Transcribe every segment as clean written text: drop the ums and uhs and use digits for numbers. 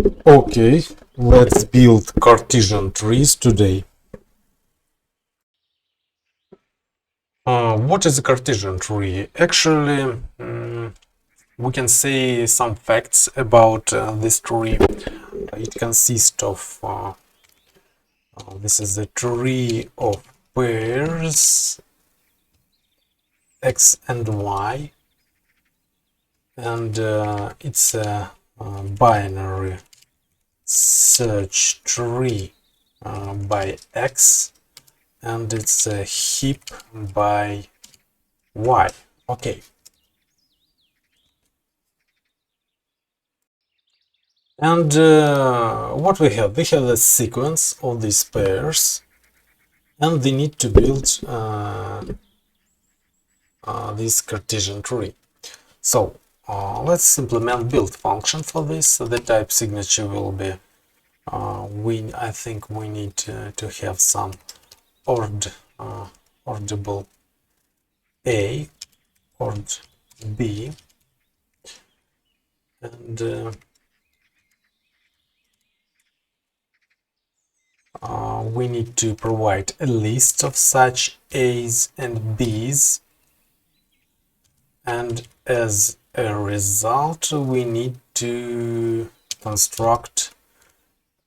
Okay, let's build Cartesian trees today. What is a Cartesian tree? Actually, we can say some facts about this tree. It consists of this is a tree of pairs x and y, and it's a binary search tree by x, and it's a heap by y. Okay. And what we have? We have a sequence of these pairs, and they need to build this Cartesian tree. So let's implement build function for this. The type signature will be I think we need to have some ordable A, ord B, and we need to provide a list of such A's and B's, and as a result we need to construct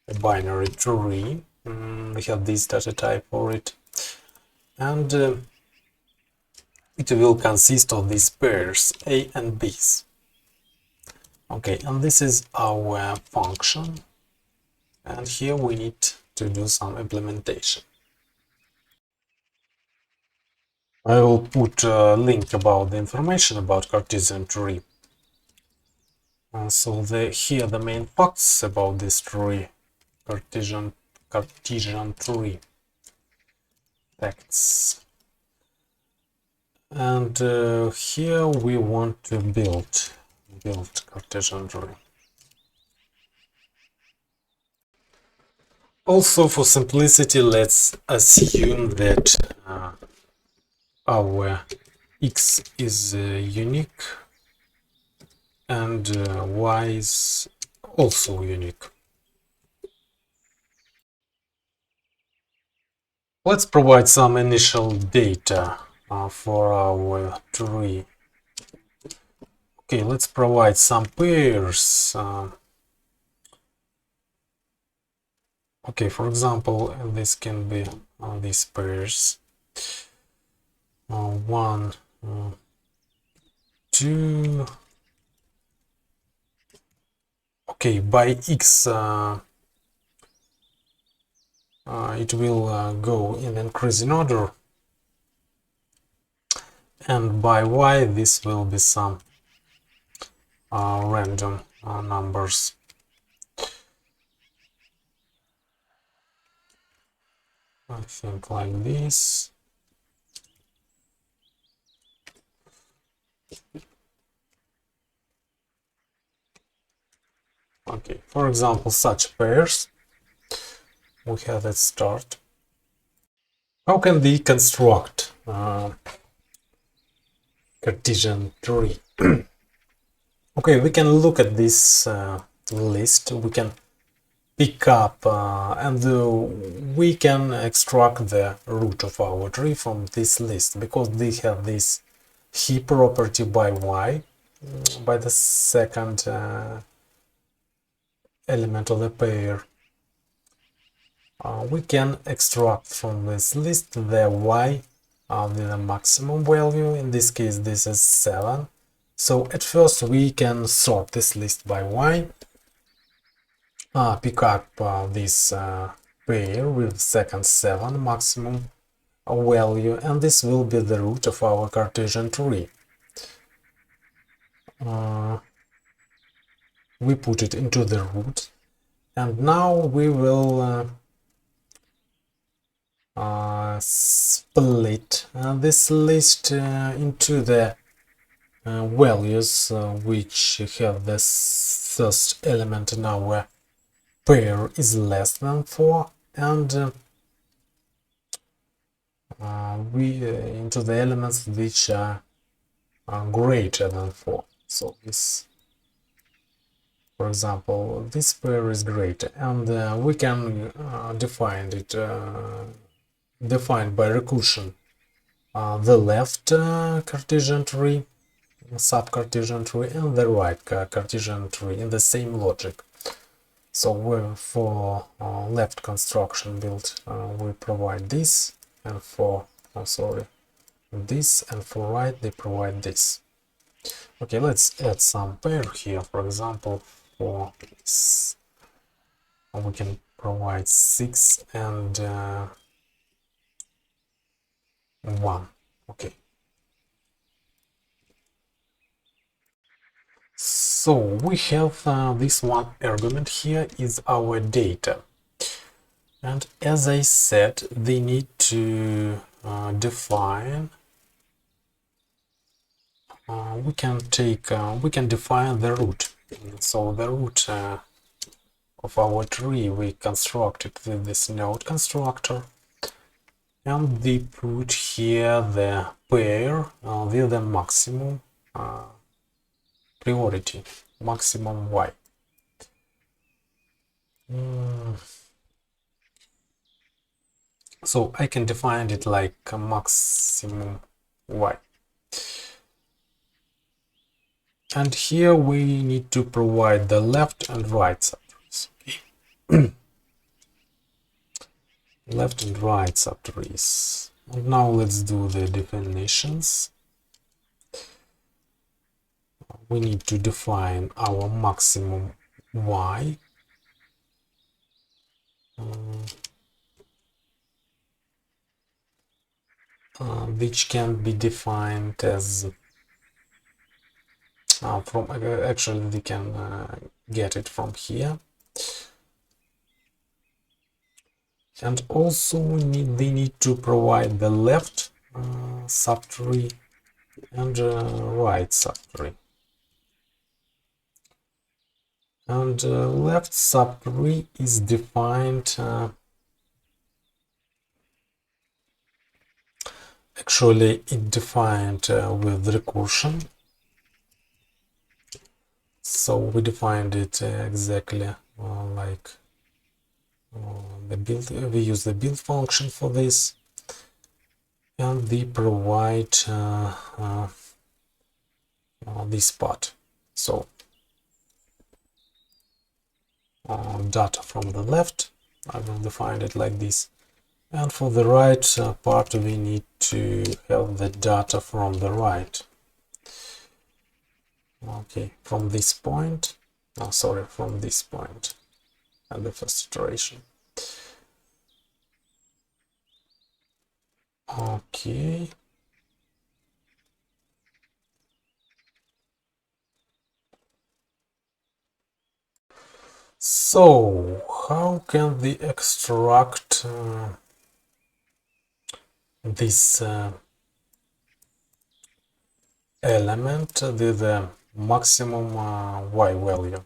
a binary tree. We have this data type for it, and it will consist of these pairs A and B's. Okay, and this is our function, and here we need to do some implementation. I will put a link about the information about Cartesian tree. So here the main facts about this tree, Cartesian tree facts. And here we want to build Cartesian tree. Also, for simplicity, let's assume that our x is unique and y is also unique. Let's provide some initial data for our tree. Okay, let's provide some pairs. Okay, for example, this can be these pairs. 1, 2. Okay, by x it will go in increasing order, and by y this will be some random numbers. I think like this. Okay, for example, such pairs we have at start. How can we construct Cartesian tree? Okay, we can look at this list. We can pick up and we can extract the root of our tree from this list, because they have this heap property by y, by the second element of the pair. We can extract from this list the y with a maximum value. In this case this is 7. So at first we can sort this list by y, pick up this pair with second 7 maximum value, and this will be the root of our Cartesian tree. We put it into the root, and now we will split this list into the values which have the first element in our pair is less than 4, and into the elements which are greater than 4. So this For example, this pair is greater, and we can define it defined by recursion the left Cartesian tree, sub-Cartesian tree, and the right Cartesian tree in the same logic. So for left construction build we provide this, and for this, and for right they provide this. Okay, let's add some pair here. For example, for this, we can provide 6 and 1. Okay. So we have this one argument here is our data. And as I said, they need to define. We can define the root. So the root of our tree we constructed with this node constructor, and we put here the pair with the maximum priority, maximum y. So I can define it like a maximum y. And here we need to provide the left and right subtrees. Okay. Left and right subtrees. And now let's do the definitions. We need to define our maximum y. Which can be defined as from actually we can get it from here, and also they need to provide the left subtree and right subtree, and left subtree is defined actually it defined with recursion. So we defined it exactly like the build. We use the build function for this, and we provide this part. So data from the left, I will define it like this, and for the right part we need to have the data from the right. Okay, from this point, from this point at the first iteration. Okay. So, how can we extract this element with the maximum y value?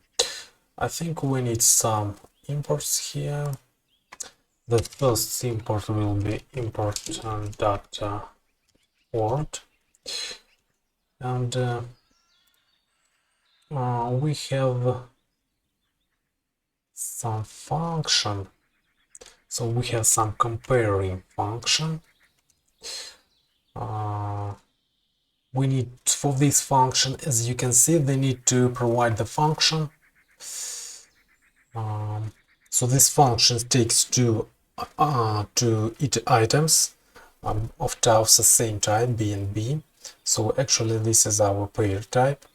I think we need some imports here. The first import will be import data port, and we have some function. So we have some comparing function. We need for this function, as you can see, they need to provide the function. So this function takes two items of types the same type, b and b. So actually this is our pair type,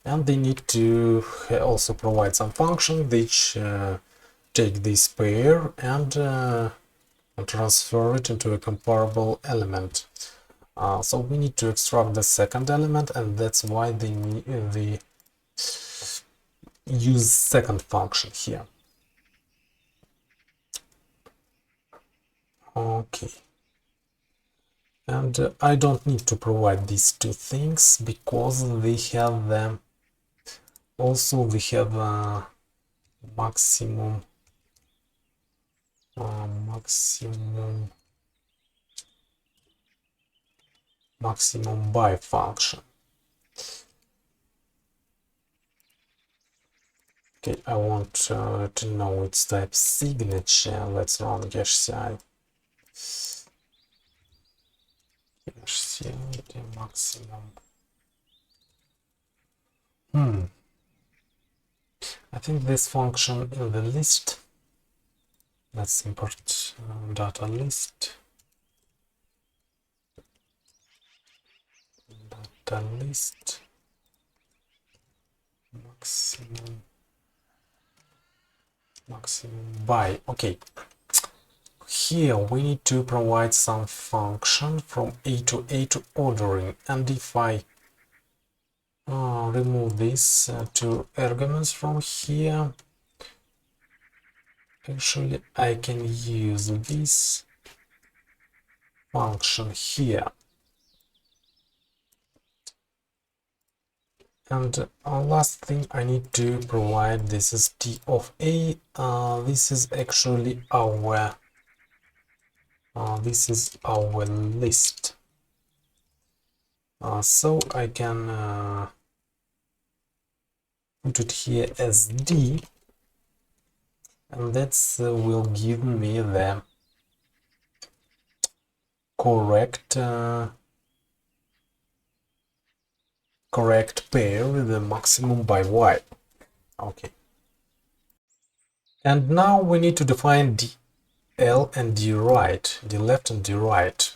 and they need to also provide some function which take this pair and transfer it into a comparable element. So we need to extract the second element, and that's why they use second function here. Okay. And I don't need to provide these two things because we have them. Also, we have a maximum by function. Okay, I want to know its type signature. Let's run cache the maximum. I think this function in the list. Let's import data list. Data list maximum by. Okay. Here we need to provide some function from A to ordering, and if I remove these two arguments from here, actually I can use this function here. And last thing I need to provide, this is T of A. This is actually our list. So I can put it here as D, and that will give me the correct pair with the maximum by Y. Okay. And now we need to define DL and D right, D left and D right.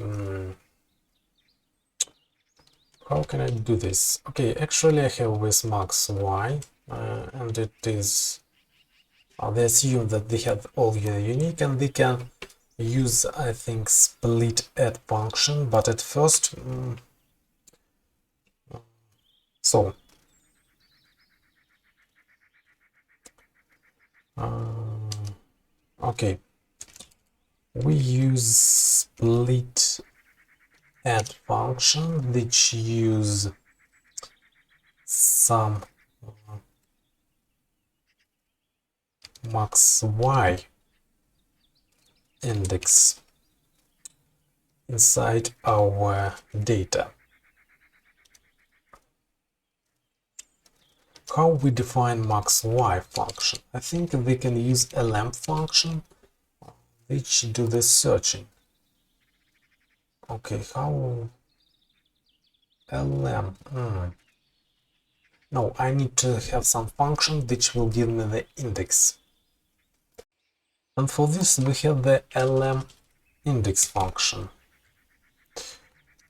How can I do this? Okay, actually I have with max Y, and it is, they assume that they have all unique, and they can use, I think, split add function, but at first, so okay, we use split add function which use some max Y index inside our data. How we define max Y function? I think we can use lm function which do the searching. Okay, how lm? No, I need to have some function which will give me the index. And for this we have the lm index function.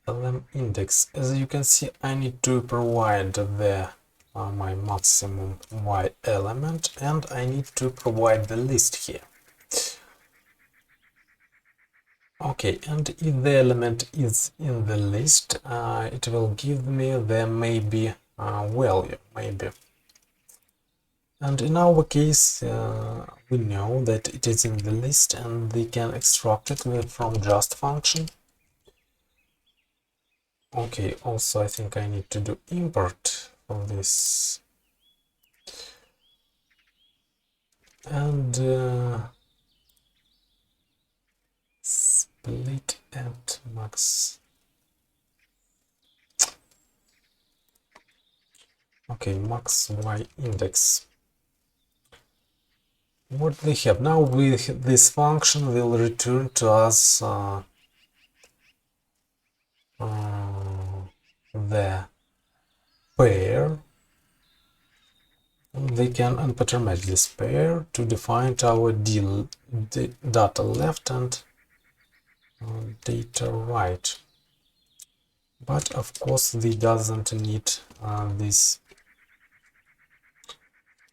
lm index. As you can see, I need to provide the my maximum Y element, and I need to provide the list here. Okay, and if the element is in the list, it will give me the maybe value, maybe. And in our case, we know that it is in the list, and we can extract it from just function. Okay, also I think I need to do import for this. And split at max. Okay, max Y index. What we have now, with this function will return to us the pair. We can unpattern match this pair to define our data left and data right. But of course we doesn't need this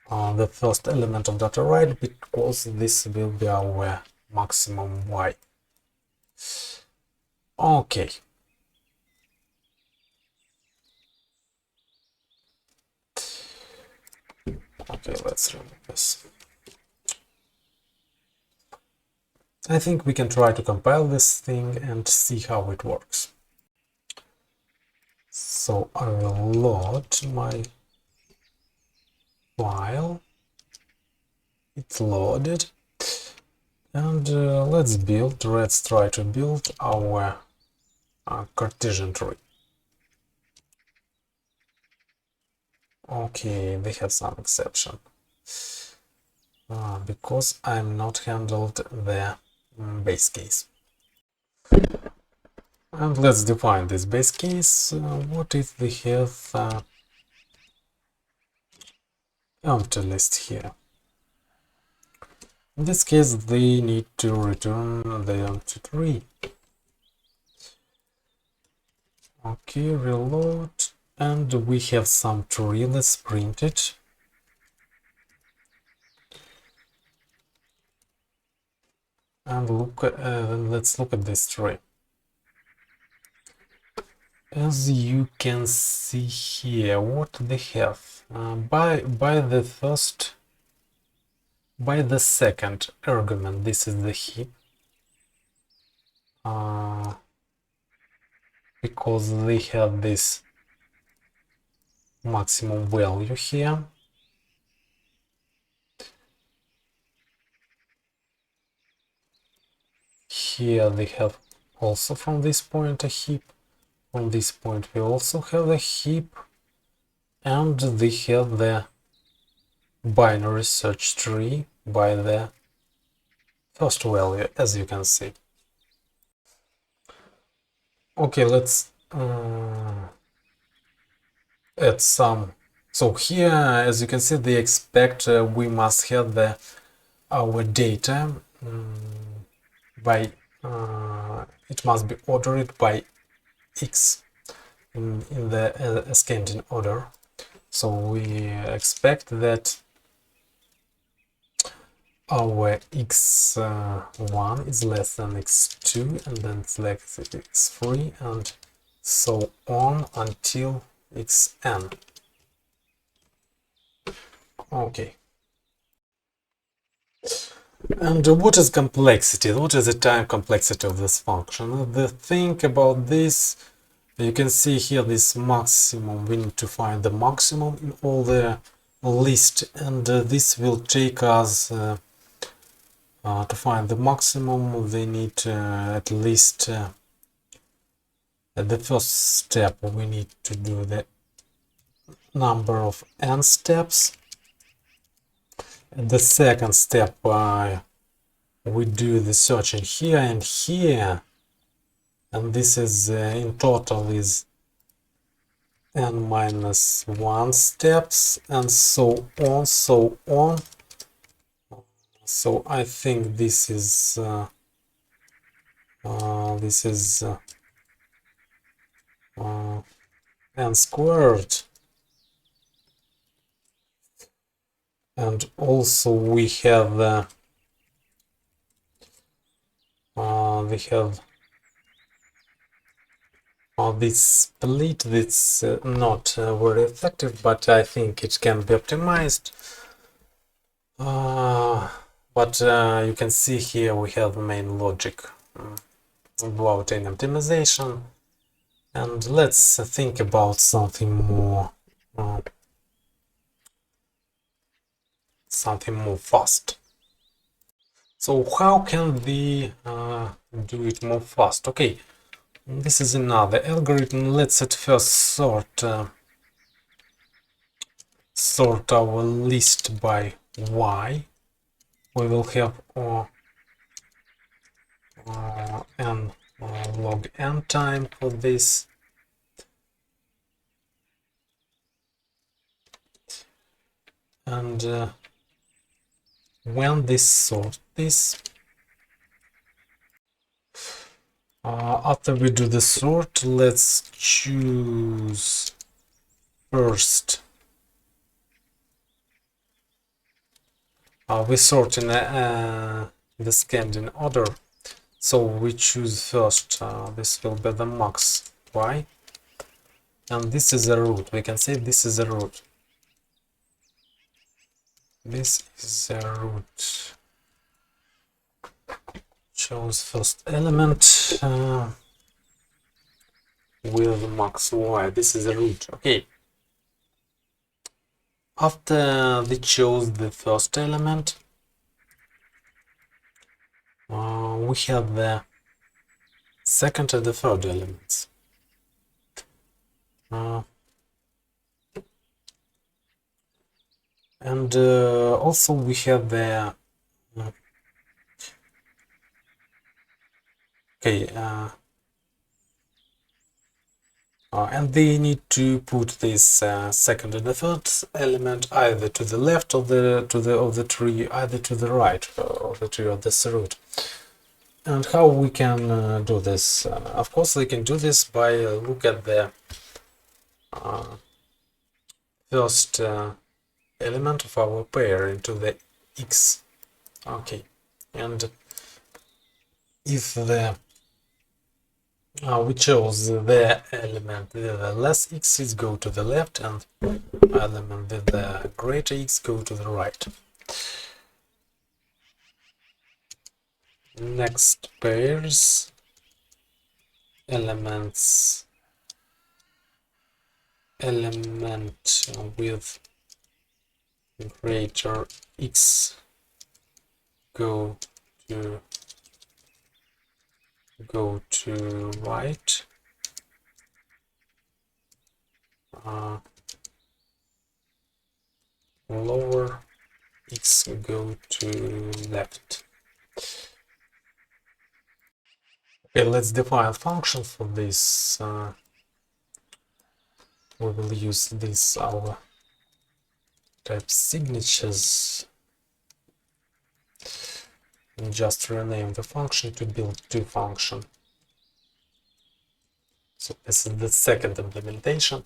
the first element of data right, because this will be our maximum Y. Okay. Okay, let's remove this. I think we can try to compile this thing and see how it works. So I will load my file. It's loaded. And let's try to build our Cartesian tree. Okay, they have some exception. because I'm not handled the base case. And let's define this base case. What if we have empty list here? In this case, they need to return the empty tree. Okay, reload, and we have some tree. Let's print it. And let's look at this tree. As you can see here, what they have by the second argument, this is the heap, because they have this maximum value here. Here they have also from this point a heap. From this point we also have a heap, and they have the binary search tree by the first value, as you can see. Okay, let's add some. So here, as you can see, they expect we must have our data by it must be ordered by x in the ascending order. So we expect that our x1 is less than x2, and then select x3, and so on until xn. Okay. And what is complexity? What is the time complexity of this function? The thing about this, you can see here this maximum. We need to find the maximum in all the list, and this will take us to find the maximum. They need at least at the first step we need to do the number of n steps. At the second step we do the searching here and here, and this is in total is n minus 1 steps, and so on, so on. So I think this is n squared, and also we have this split. That's not very effective, but I think it can be optimized. But you can see here we have the main logic without any optimization. And let's think about something more fast. So how can we do it more fast? Okay, this is another algorithm. Let's at first sort our list by y. We will have n log n time for this. And when this sort this, after we do the sort, let's choose first. We sort in the descending order, so we choose first. This will be the max y, and this is a root. We can say this is a root. This is a root. Choose first element with max y. This is a root. Okay. After we chose the first element, we have the second and the third elements. And also we have the okay, and they need to put this second and the third element either to the left of the tree, either to the right of the tree of this root. And how we can do this? Of course, we can do this by look at the first element of our pair into the x. Okay, and if the we chose the element with the less x's go to the left, and element with the greater x go to the right. Next pairs element with greater x go to right, lower x go to left. Okay, let's define a function for this. We will use this our type signatures and just rename the function to build two function. So this is the second implementation.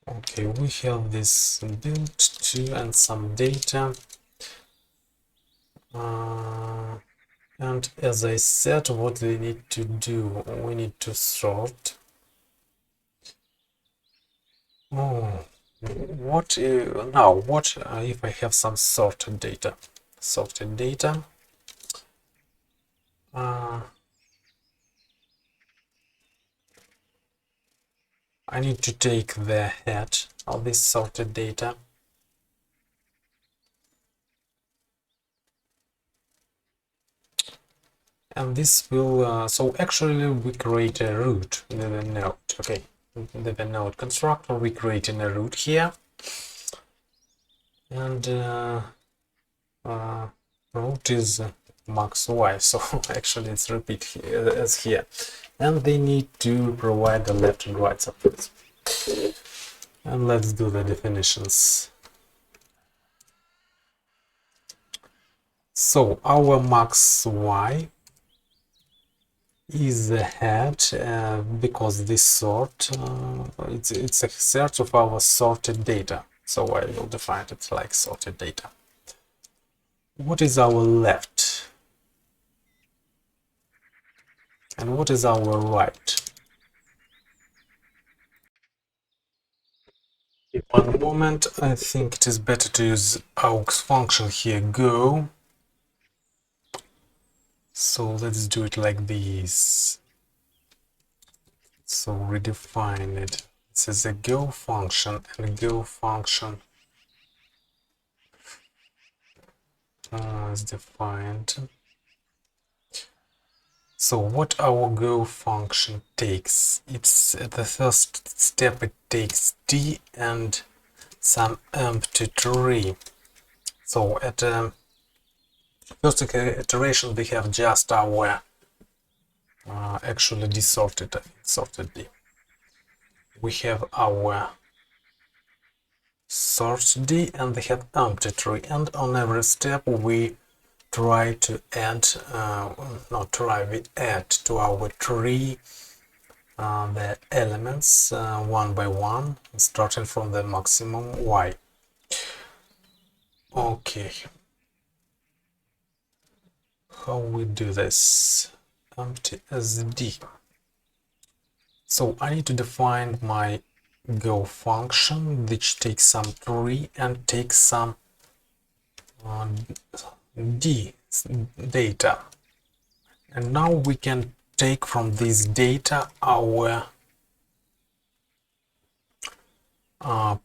Okay, we have this build to and some data. And as I said, what we need to do, we need to sort. Oh, what now? What if I have some sorted data? Sorted data. I need to take the head of this sorted data. And this will, so actually we create a root in the node. Okay, in the node constructor, we creating a root here. And root is max y, so actually it's repeat here, as here. And they need to provide the left and right support. And let's do the definitions. So our max y is the head because this sort it's a search of our sorted data, so I will define it like sorted data. What is our left and what is our right? In one moment, I think it is better to use aux function here, go. So let's do it like this. So redefine it. This is a go function, and go function is defined. So what our go function takes, it's at the first step it takes d and some empty tree. So at first iteration we have just our actually desorted sorted d. We have our sort d and we have empty tree, and on every step we try to add, we add to our tree the elements one by one, starting from the maximum y. Okay, how we do this? Empty as d. So I need to define my go function, which takes some tree and takes some d data. And now we can take from this data our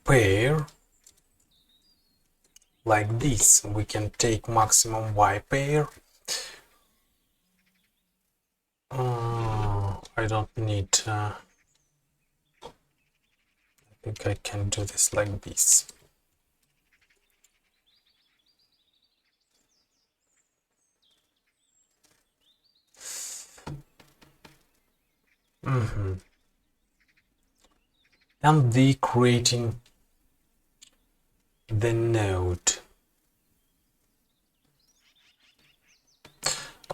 pair like this. We can take maximum y pair. I don't need think I can do this like this. And the creating the node.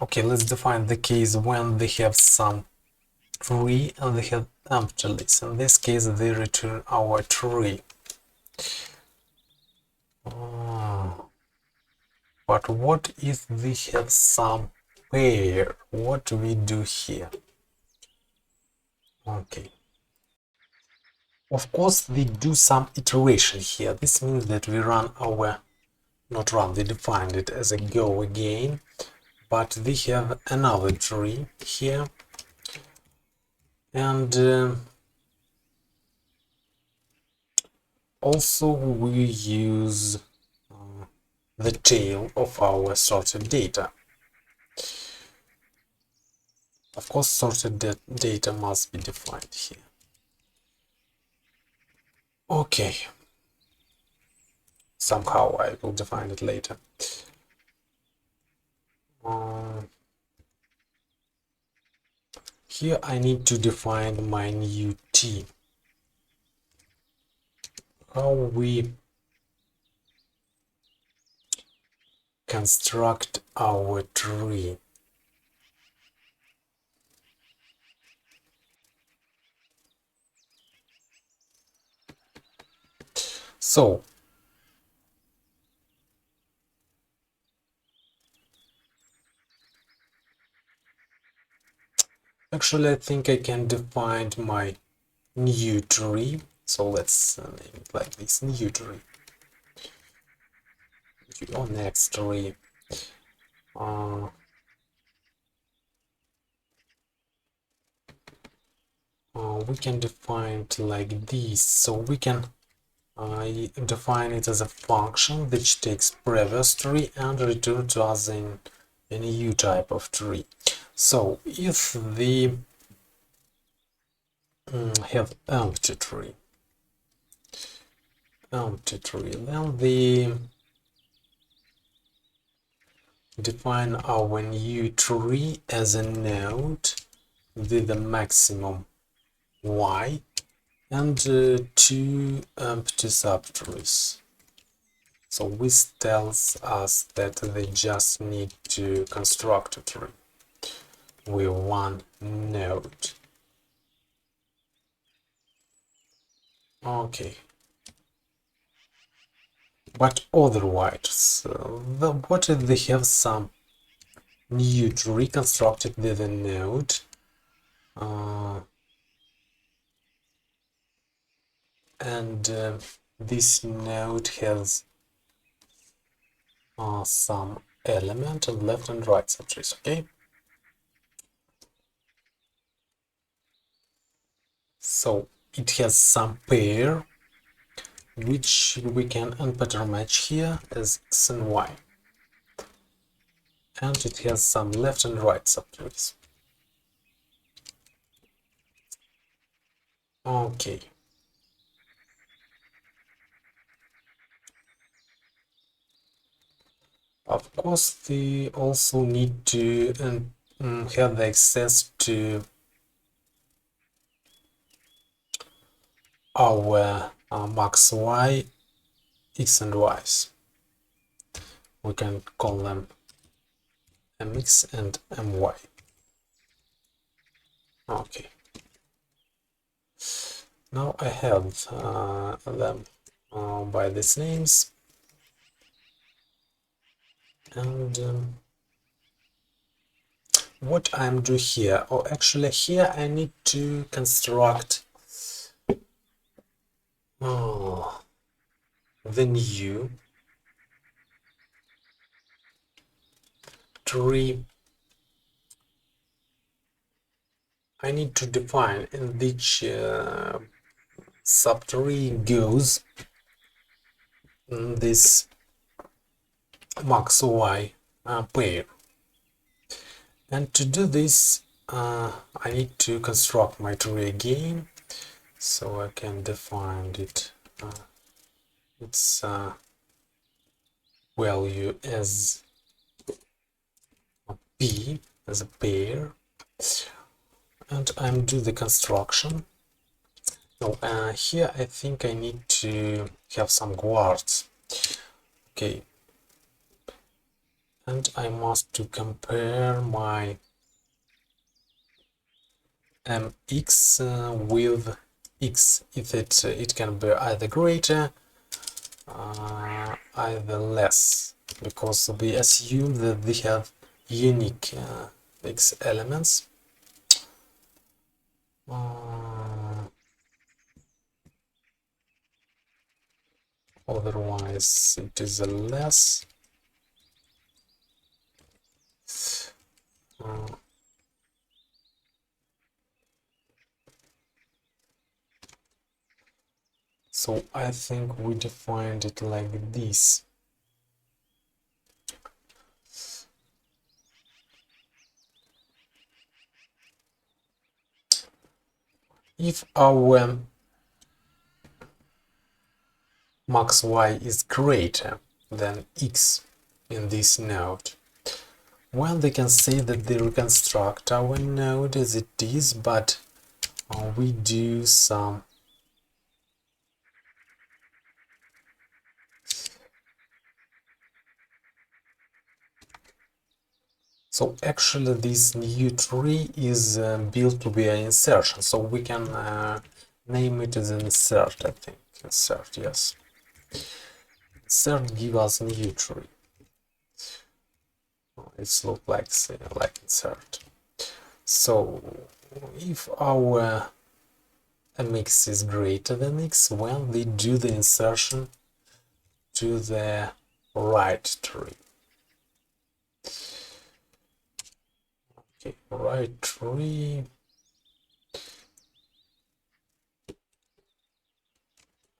Okay, let's define the case when they have some tree and they have empty list. In this case, they return our tree. But what if they have some pair? What do we do here? Okay. Of course, we do some iteration here. This means that we run our, not run, we defined it as a go again, but we have another tree here. And also we use the tail of our sorted data. Of course, sorted data must be defined here. Okay. Somehow I will define it later. Here I need to define my new t. How we construct our tree. So actually I think I can define my new tree. So let's name it like this, new tree. Or next tree. We can define it like this. So we can define it as a function which takes previous tree and return to us in a new type of tree. So if we have empty tree, then we define our new tree as a node with the maximum y and two empty subtrees. So this tells us that they just need to construct a tree with one node. Okay. But otherwise, what if they have some new tree constructed with a node? This node has some element on left and right subtrees, okay? So it has some pair which we can unpattern match here as x and y. And it has some left and right subtrees. Okay. Of course, we also need to have the access to our max y, x and y's. We can call them mx and my. Okay. Now I have them by these names. And what I'm doing here, or actually here I need to construct the new tree. I need to define in which subtree goes this max y pair. And to do this, I need to construct my tree again. so I can define it its value as p as a pair, and I'm do the construction. Now here I think I need to have some guards. Okay, and I must to compare my mx with x, if it can be either greater either less, because we assume that they have unique x elements. Otherwise it is a less. So I think we defined it like this. If our max y is greater than x in this node, well, they can say that they reconstruct our node as it is, but we do some so actually this new tree is built to be an insertion, so we can name it as an insert. I think insert, yes, insert give us new tree. It's look like insert. So if our mx is greater than x, well, they do the insertion to the right tree. Okay, right tree.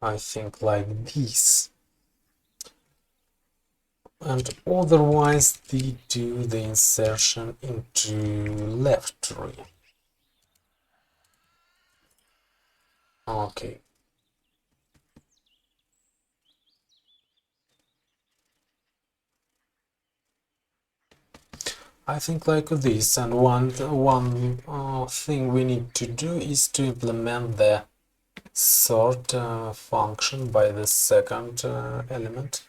I think like this. And otherwise they do the insertion into left tree. Okay. I think like this, and one thing we need to do is to implement the sort function by the second element.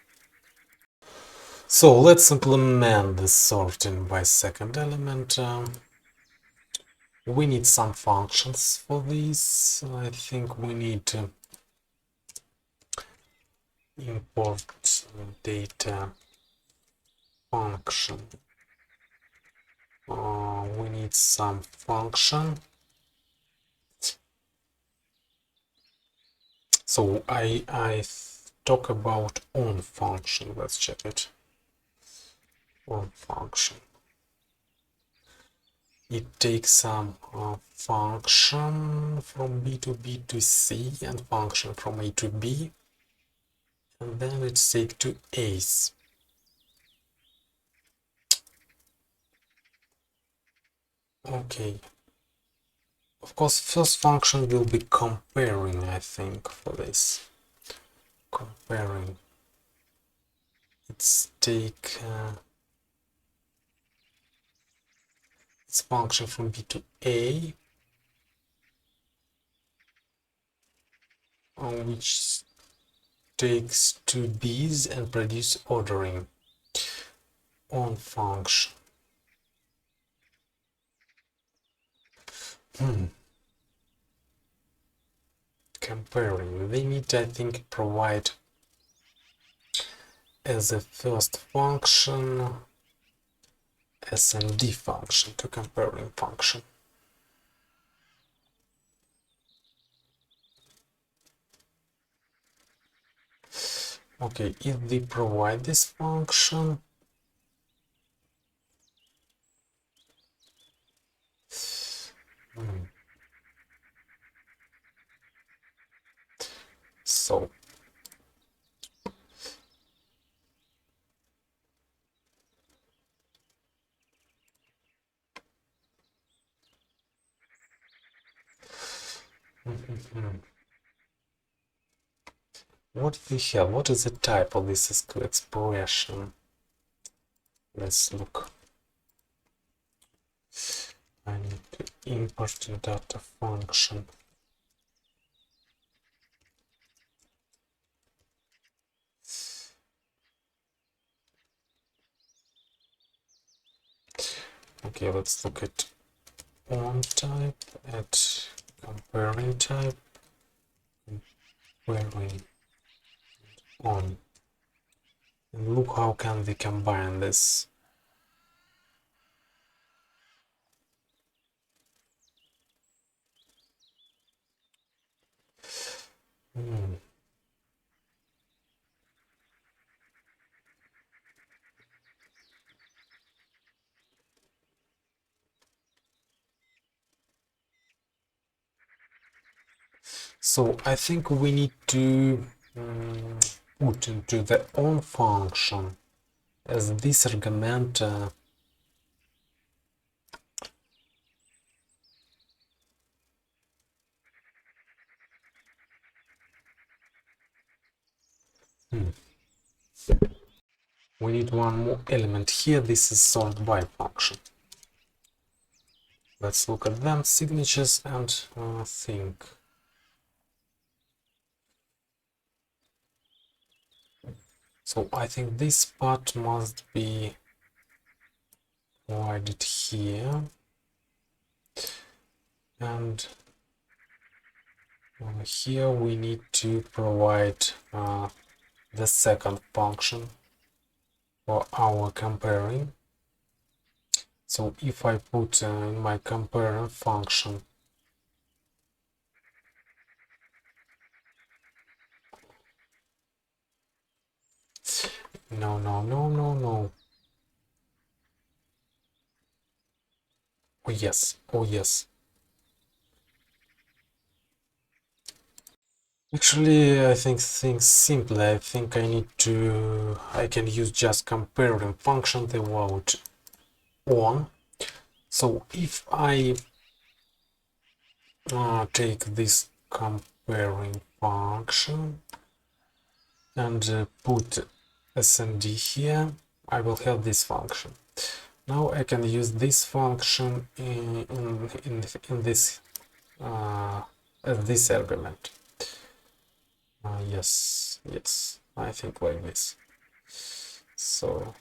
So let's implement the sorting by second element. We need some functions for this. I think we need to import data function. We need some function. So I talk about on function. Let's check it. On function. It takes some function from B to B to C and function from A to B, and then it's take to A's. Okay. Of course, first function will be comparing, I think, for this. Comparing. It's take its function from B to A, which takes two B's and produce ordering on function. Comparing. They need, I think, provide as a first function SND function to comparing function. Okay, if they provide this function, so What do we have? What is the type of this expression? Let's look. I need to import the data function. Okay, let's look at on type, at comparing type, comparing on. And look how can we combine this. So I think we need to put into the on function as this argument we need one more element here. This is sort by function. Let's look at them, signatures and think. So I think this part must be provided here, and here we need to provide the second function for our comparing. So if I put in my comparing function no. Oh yes. Actually, I think things simple. I think I can use just comparing function without on. So if I take this comparing function and put snd here, I will have this function. Now I can use this function in this as this argument. Yes, I think like this. So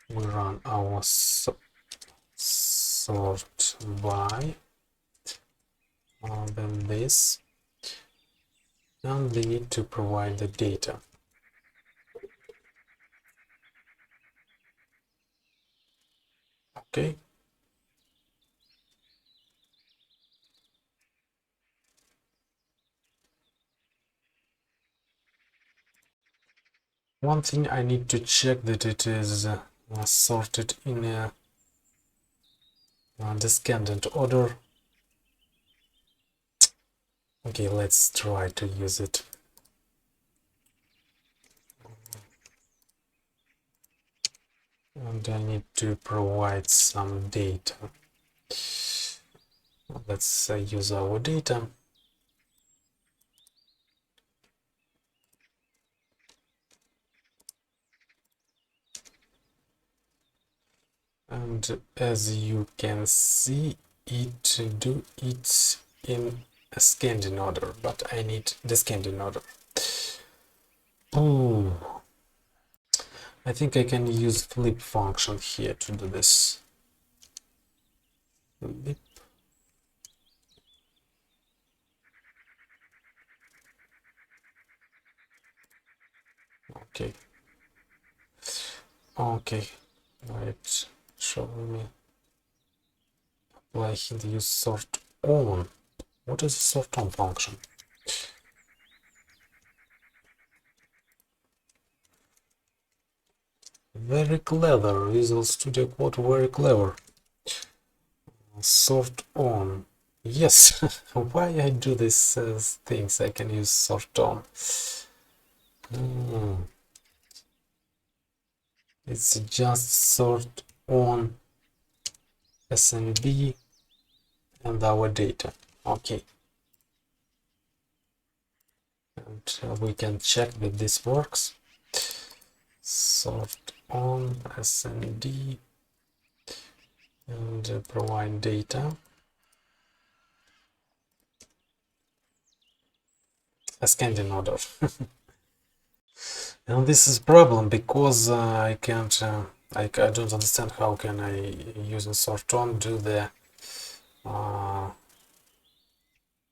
we run our sort by, then this, and we need to provide the data. Okay. One thing I need to check that it is sorted in a descendant order. Okay, let's try to use it. And I need to provide some data. Let's use our data. And as you can see, it in ascending order, but I need descending order. Oh, I think I can use flip function here to do this. Flip. Okay, right, show me. Apply here use sort on. What is the sort on function? Very clever, Visual Studio Code, very clever. Sort on. Yes, why I do these things? I can use sort on. It's just sort on SMB and our data. Okay, and we can check that this works. Sort on SND and provide data. Ascending order. And this is a problem because I can't, I don't understand how can I using sort on do the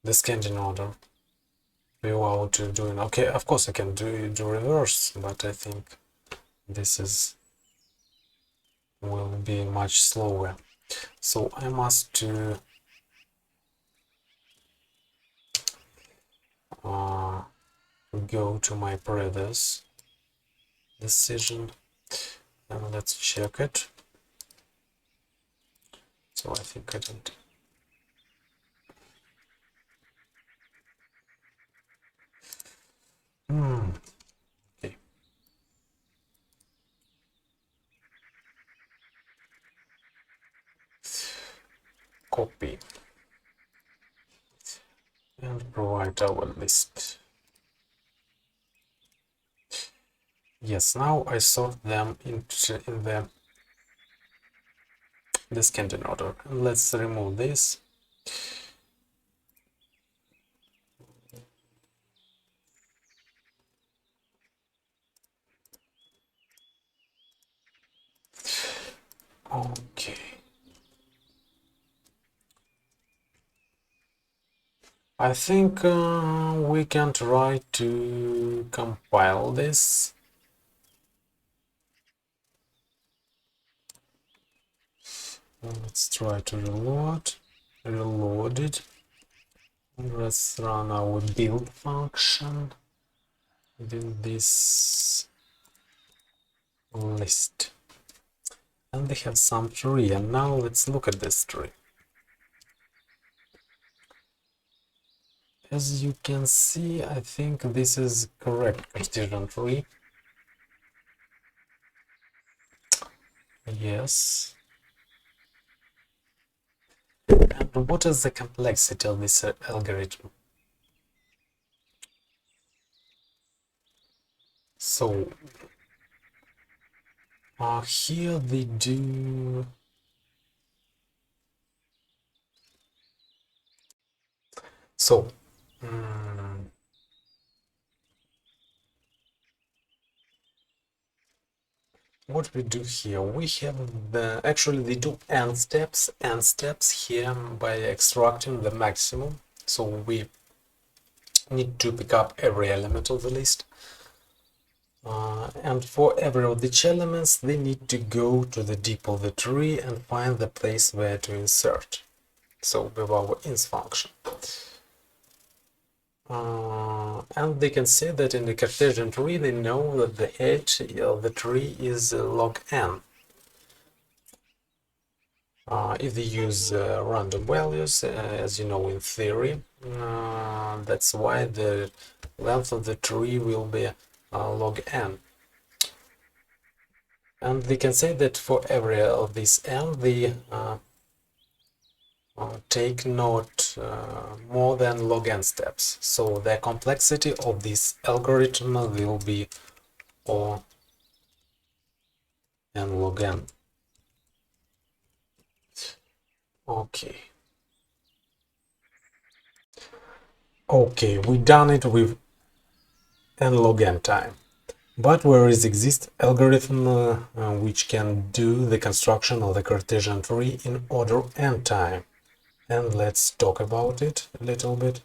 ascending order without doing. Okay, of course I can do reverse, but I think this is will be much slower. So I must to go to my previous decision and let's check it. So I think I didn't. Okay. Copy and provide our list. Yes, now I sort them in the descending order. And let's remove this. Okay. I think we can try to compile this. Let's try to reload it. Let's run our build function with this list. And they have some tree, and now let's look at this tree. As you can see, I think this is correct cartesian tree. Yes. And what is the complexity of this algorithm? So here they do so what we do here, we have the actually they do n steps here by extracting the maximum. So we need to pick up every element of the list. And for every of each elements, they need to go to the deep of the tree and find the place where to insert. So with our ins function. And they can see that in the Cartesian tree, they know that the edge of the tree is log n. If they use random values, as you know in theory, that's why the length of the tree will be log n. And they can say that for every of these n, they take not more than log n steps. So the complexity of this algorithm will be O n log n. Okay. Okay, we done it with n log n time. But where is exist algorithm which can do the construction of the Cartesian tree in order n time? And let's talk about it a little bit.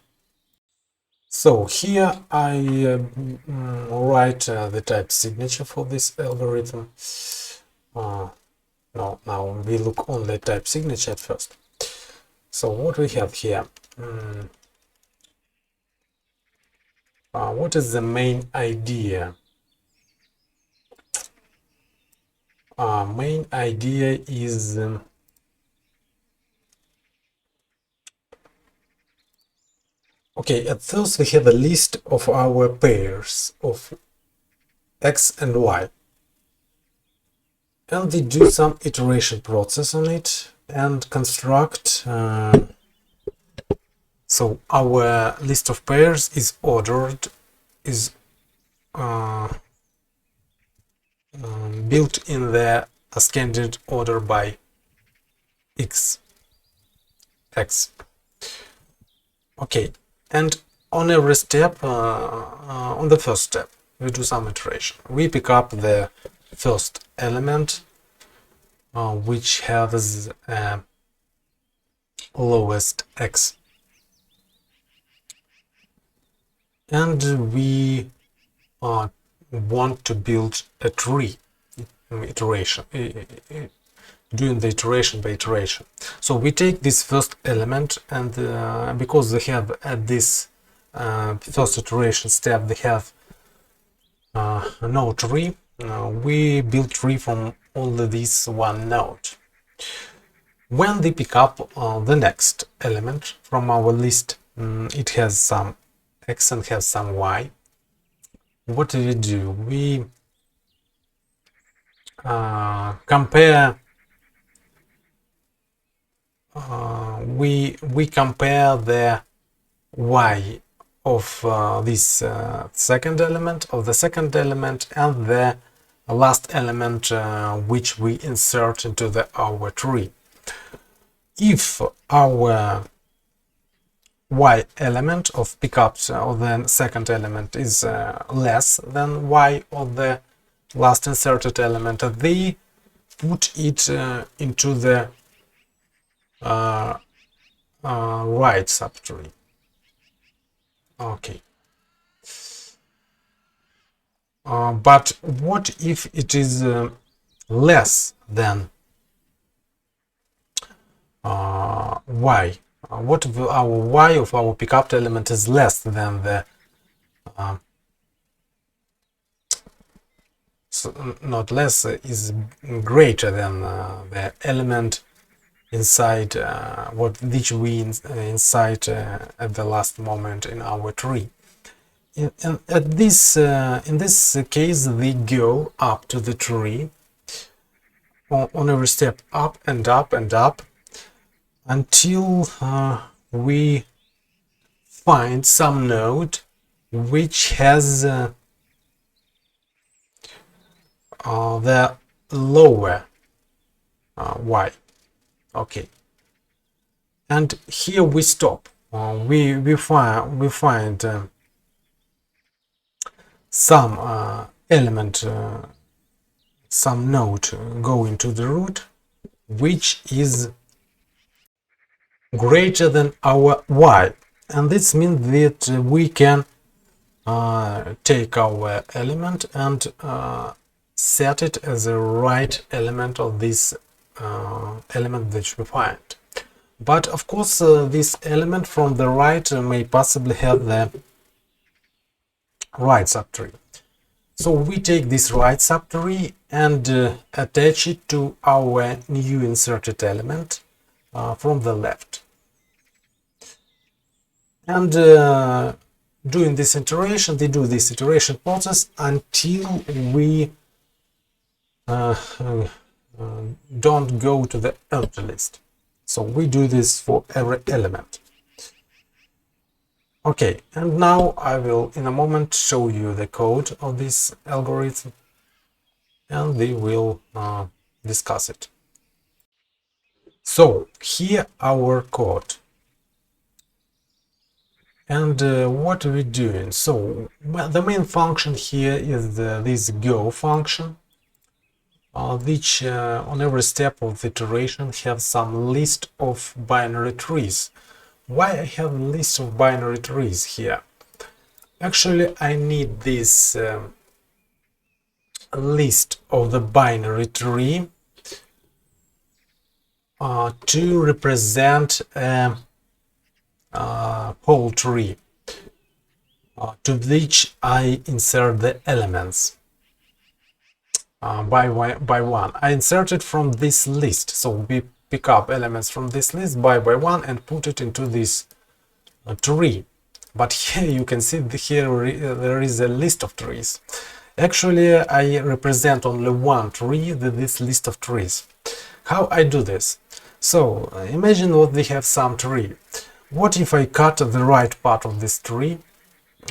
So here I write the type signature for this algorithm. No, now we look on the type signature at first. So what we have here? What is the main idea? Main idea is okay, at first we have a list of our pairs of x and y. And we do some iteration process on it and construct. So our list of pairs is ordered is built in the ascending order by x. Okay, and on every step, on the first step, we do some iteration. We pick up the first element, which has lowest x, and we want to build a tree iteration, doing the iteration by iteration. So we take this first element, and because they have at this first iteration step they have no tree, we build tree from only this one node. When they pick up the next element from our list, it has some x and has some y. What do? We compare. We compare the y of this second element and the last element which we insert into our tree. If our y element of pickups of the second element is less than y of the last inserted element, they put it into the right subtree. Okay. But what if it is less than y? What if our y of our pickup element is less than the not less, is greater than the element inside which we inside at the last moment in our tree. In this case, they go up to the tree on every step, up and up and up, until we find some node which has the lower y. Okay, and here we stop. We find some element, some node going to the root, which is greater than our y, and this means that we can take our element and set it as a right element of this element that we find. But of course, this element from the right may possibly have the right subtree. So we take this right subtree and attach it to our new inserted element from the left. And doing this iteration, they do this iteration process until we don't go to the empty list. So we do this for every element. Okay, and now I will in a moment show you the code of this algorithm, and we will discuss it. So here our code, and what are we doing? So the main function here is this go function, which on every step of the iteration have some list of binary trees. Why I have a list of binary trees here? Actually, I need this list of the binary tree to represent a whole tree to which I insert the elements by one. I insert it from this list, so we pick up elements from this list by one and put it into this tree. But here you can see there is a list of trees. Actually, I represent only one tree, this list of trees. How I do this? So imagine what we have some tree. What if I cut the right part of this tree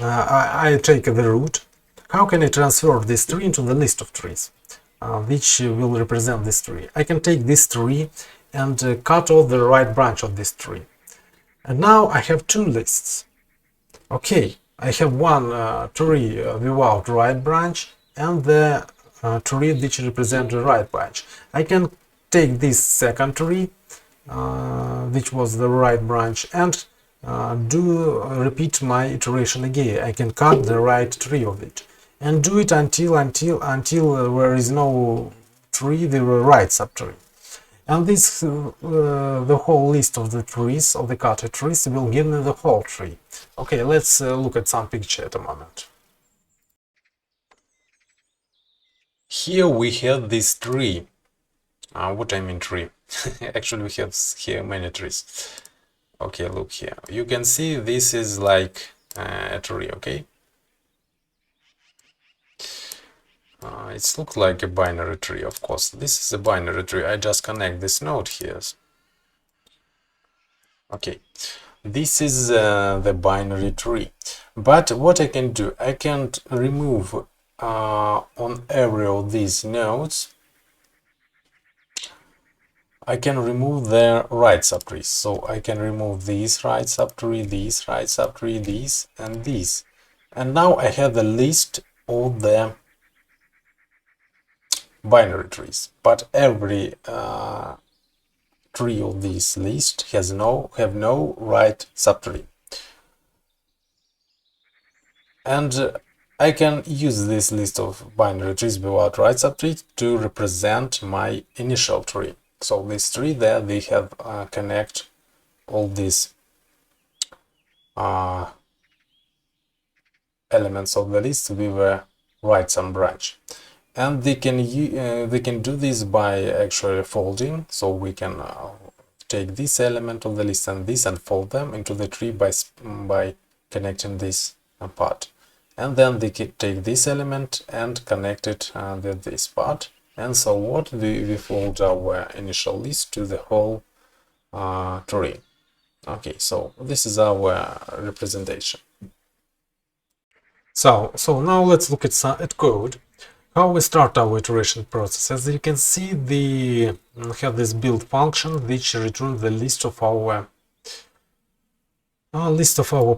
I take the root. How can I transfer this tree into the list of trees, which will represent this tree? I can take this tree and cut off the right branch of this tree. And now I have two lists. Okay, I have one tree without right branch and the tree which represents the right branch. I can take this second tree, which was the right branch, and repeat my iteration again. I can cut the right tree of it and do it until there is no tree with a right subtree. And this the whole list of the trees, of the cutted trees, will give me the whole tree. Okay, let's look at some picture at a moment. Here we have this tree. What I mean tree? Actually, we have here many trees. Okay, look here. You can see this is like a tree, okay? It looks like a binary tree, of course. This is a binary tree. I just connect this node here. Okay, this is the binary tree. But what I can do, I can remove on every of these nodes, I can remove their right subtrees. So I can remove these right subtree, these right subtree, these, and these. And now I have the list of the binary trees. But every tree of this list have no right subtree. And I can use this list of binary trees without right subtree to represent my initial tree. So this tree there, they have connect all these elements of the list with a right sum branch, and they can do this by actually folding. So we can take this element of the list and this and fold them into the tree by connecting this part. And then they can take this element and connect it with this part. And so what, we fold our initial list to the whole tree. Okay, so this is our representation. So now let's look at code. How we start our iteration process. As you can see, we have this build function which returns the list of our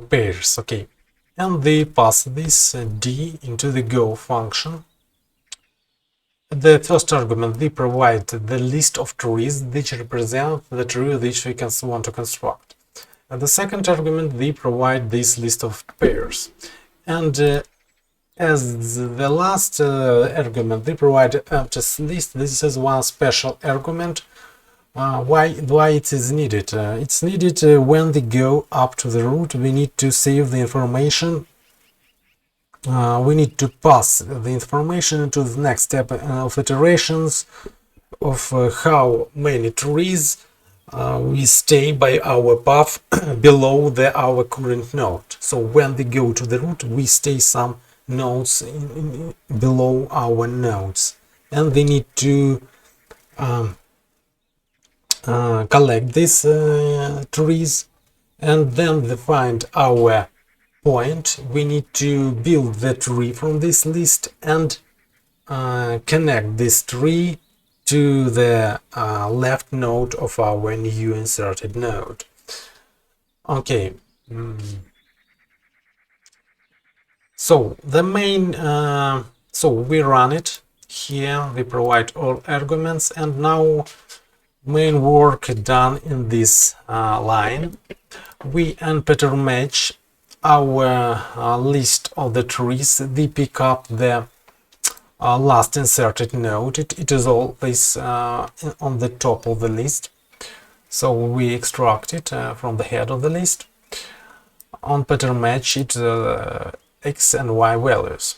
pairs. Okay, and they pass this d into the go function. The first argument, we provide the list of trees which represent the tree which we want to construct. And the second argument, we provide this list of pairs. And as the last argument, we provide empty list. This is one special argument. Why it is needed? It's needed when we go up to the root. We need to save the information. We need to pass the information into the next step of iterations of how many trees we stay by our path below our current node. So when we go to the root, we stay some nodes below our nodes, and we need to collect these trees, and then we find our point. We need to build the tree from this list and connect this tree to the left node of our new inserted node. Okay. So the main, so we run it here, we provide all arguments, and now main work done in this line. We pattern match our list of the trees. We pick up the last inserted node. It is always on the top of the list. So we extract it from the head of the list. On pattern match it x and y values.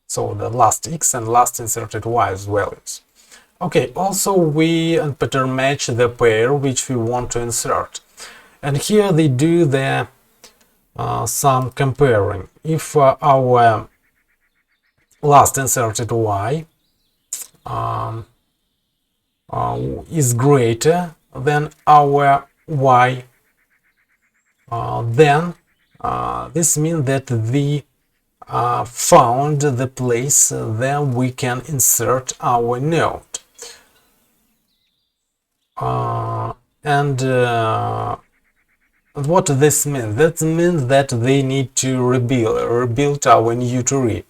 So the last x and last inserted y values. Okay, also we pattern match the pair which we want to insert. And here they do the some comparing. If our last inserted y is greater than our y, then This means that we found the place where we can insert our node. And what this means? That means that they need to rebuild our new tree.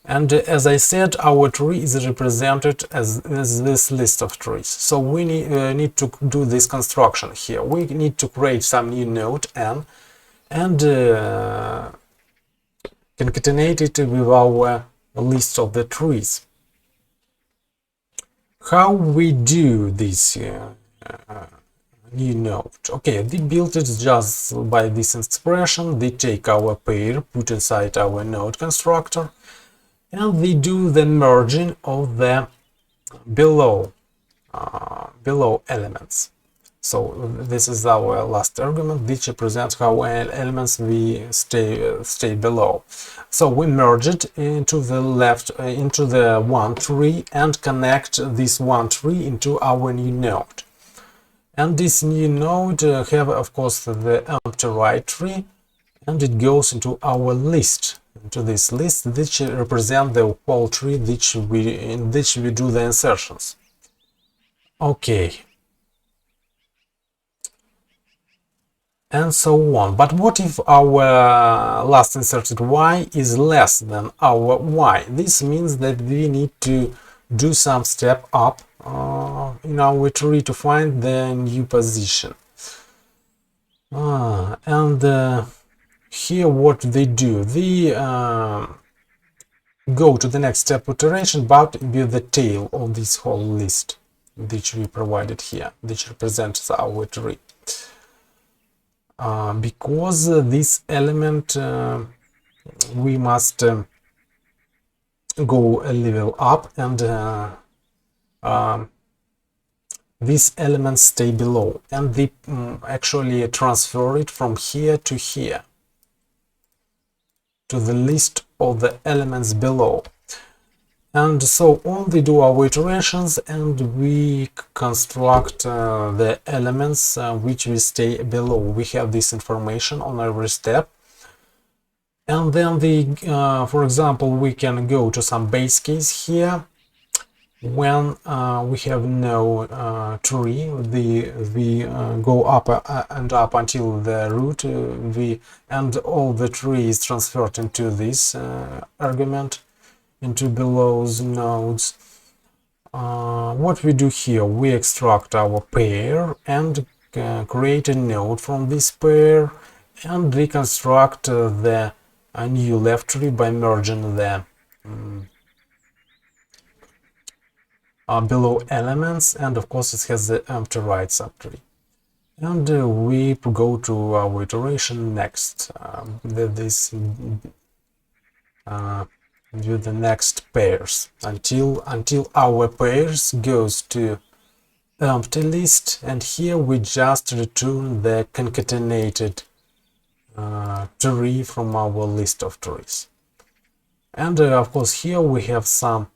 And as I said, our tree is represented as this list of trees. So we need to do this construction here. We need to create some new node n and concatenate it with our list of the trees. How we do this new node? Okay, they built it just by this expression. They take our pair, put inside our node constructor, and they do the merging of the below elements. So this is our last argument, which represents how elements we stay below. So we merge it into the left, into the one tree, and connect this one tree into our new node. And this new node have, of course, the empty right tree, and it goes into our list, into this list, which represent the whole tree in which we do the insertions. Okay. And so on. But what if our last inserted y is less than our y? This means that we need to do some step up in our tree to find the new position. And here what they do, they go to the next step iteration, but with the tail of this whole list, which we provided here, which represents our tree. Because this element we must go a level up, and these elements stay below, and they actually transfer it from here to here to the list of the elements below. And so on, we do our iterations, and we construct the elements which will stay below. We have this information on every step. And then for example, we can go to some base case here. When we have no tree, we go up and up until the root, and all the tree is transferred into this argument, into below's nodes. What we do here, we extract our pair and create a node from this pair, and reconstruct the new left tree by merging the below elements, and of course it has the empty right subtree. And we go to our iteration next, with the next pairs until our pairs goes to empty list, and here we just return the concatenated tree from our list of trees. And of course here we have some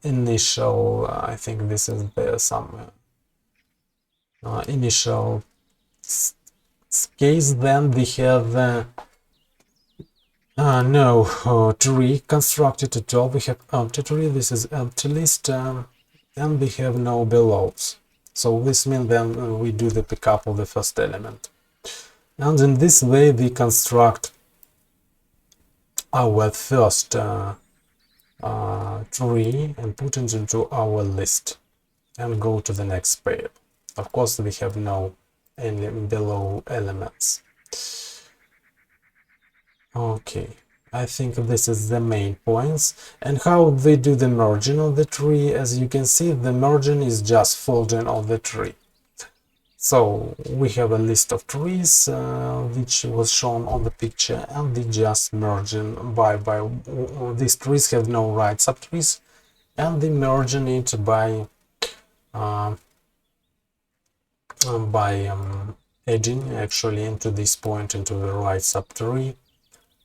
initial, I think this is some initial case. Then we have no tree constructed at all. We have empty tree. This is empty list, and we have no belows. So this means then we do the pickup of the first element, and in this way we construct our first tree and put it into our list and go to the next pair. Of course, we have no any below elements. Okay, I think this is the main points. And how they do the merging of the tree? As you can see, the merging is just folding of the tree. So we have a list of trees which was shown on the picture, and they just merging by these trees have no right subtrees, and they merging it by adding actually into this point into the right subtree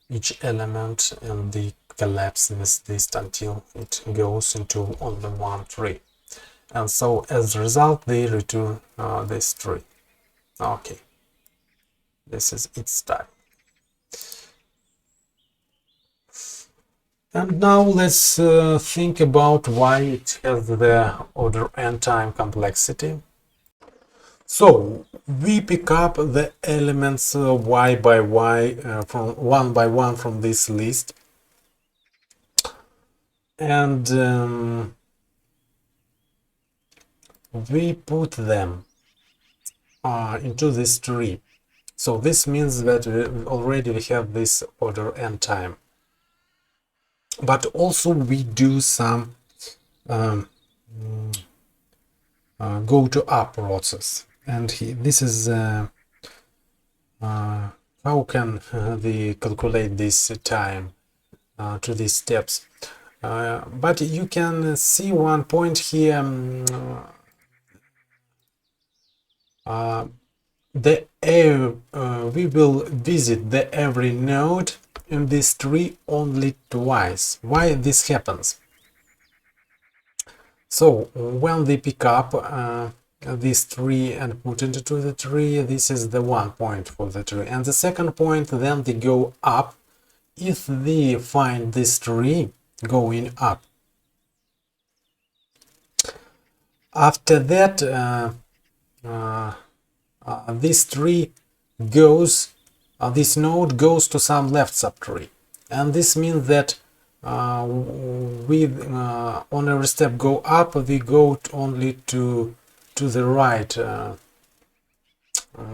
each element, and they collapse this list until it goes into only one tree. And so as a result they return this tree. Okay, this is its type. And now let's think about why it has the order n time complexity. So we pick up the elements y by y from one by one from this list, and we put them into this tree. So this means that already we have this order n time. But also we do some go to up process, and this is how can we calculate this time to these steps. But you can see one point here. We will visit the every node in this tree only twice. Why this happens? So when we pick up this tree and put it into the tree, this is the one point for the tree, and the second point, then they go up if we find this tree going up. After that this tree goes, this node goes to some left subtree, and this means that we on every step go up, we go only to the right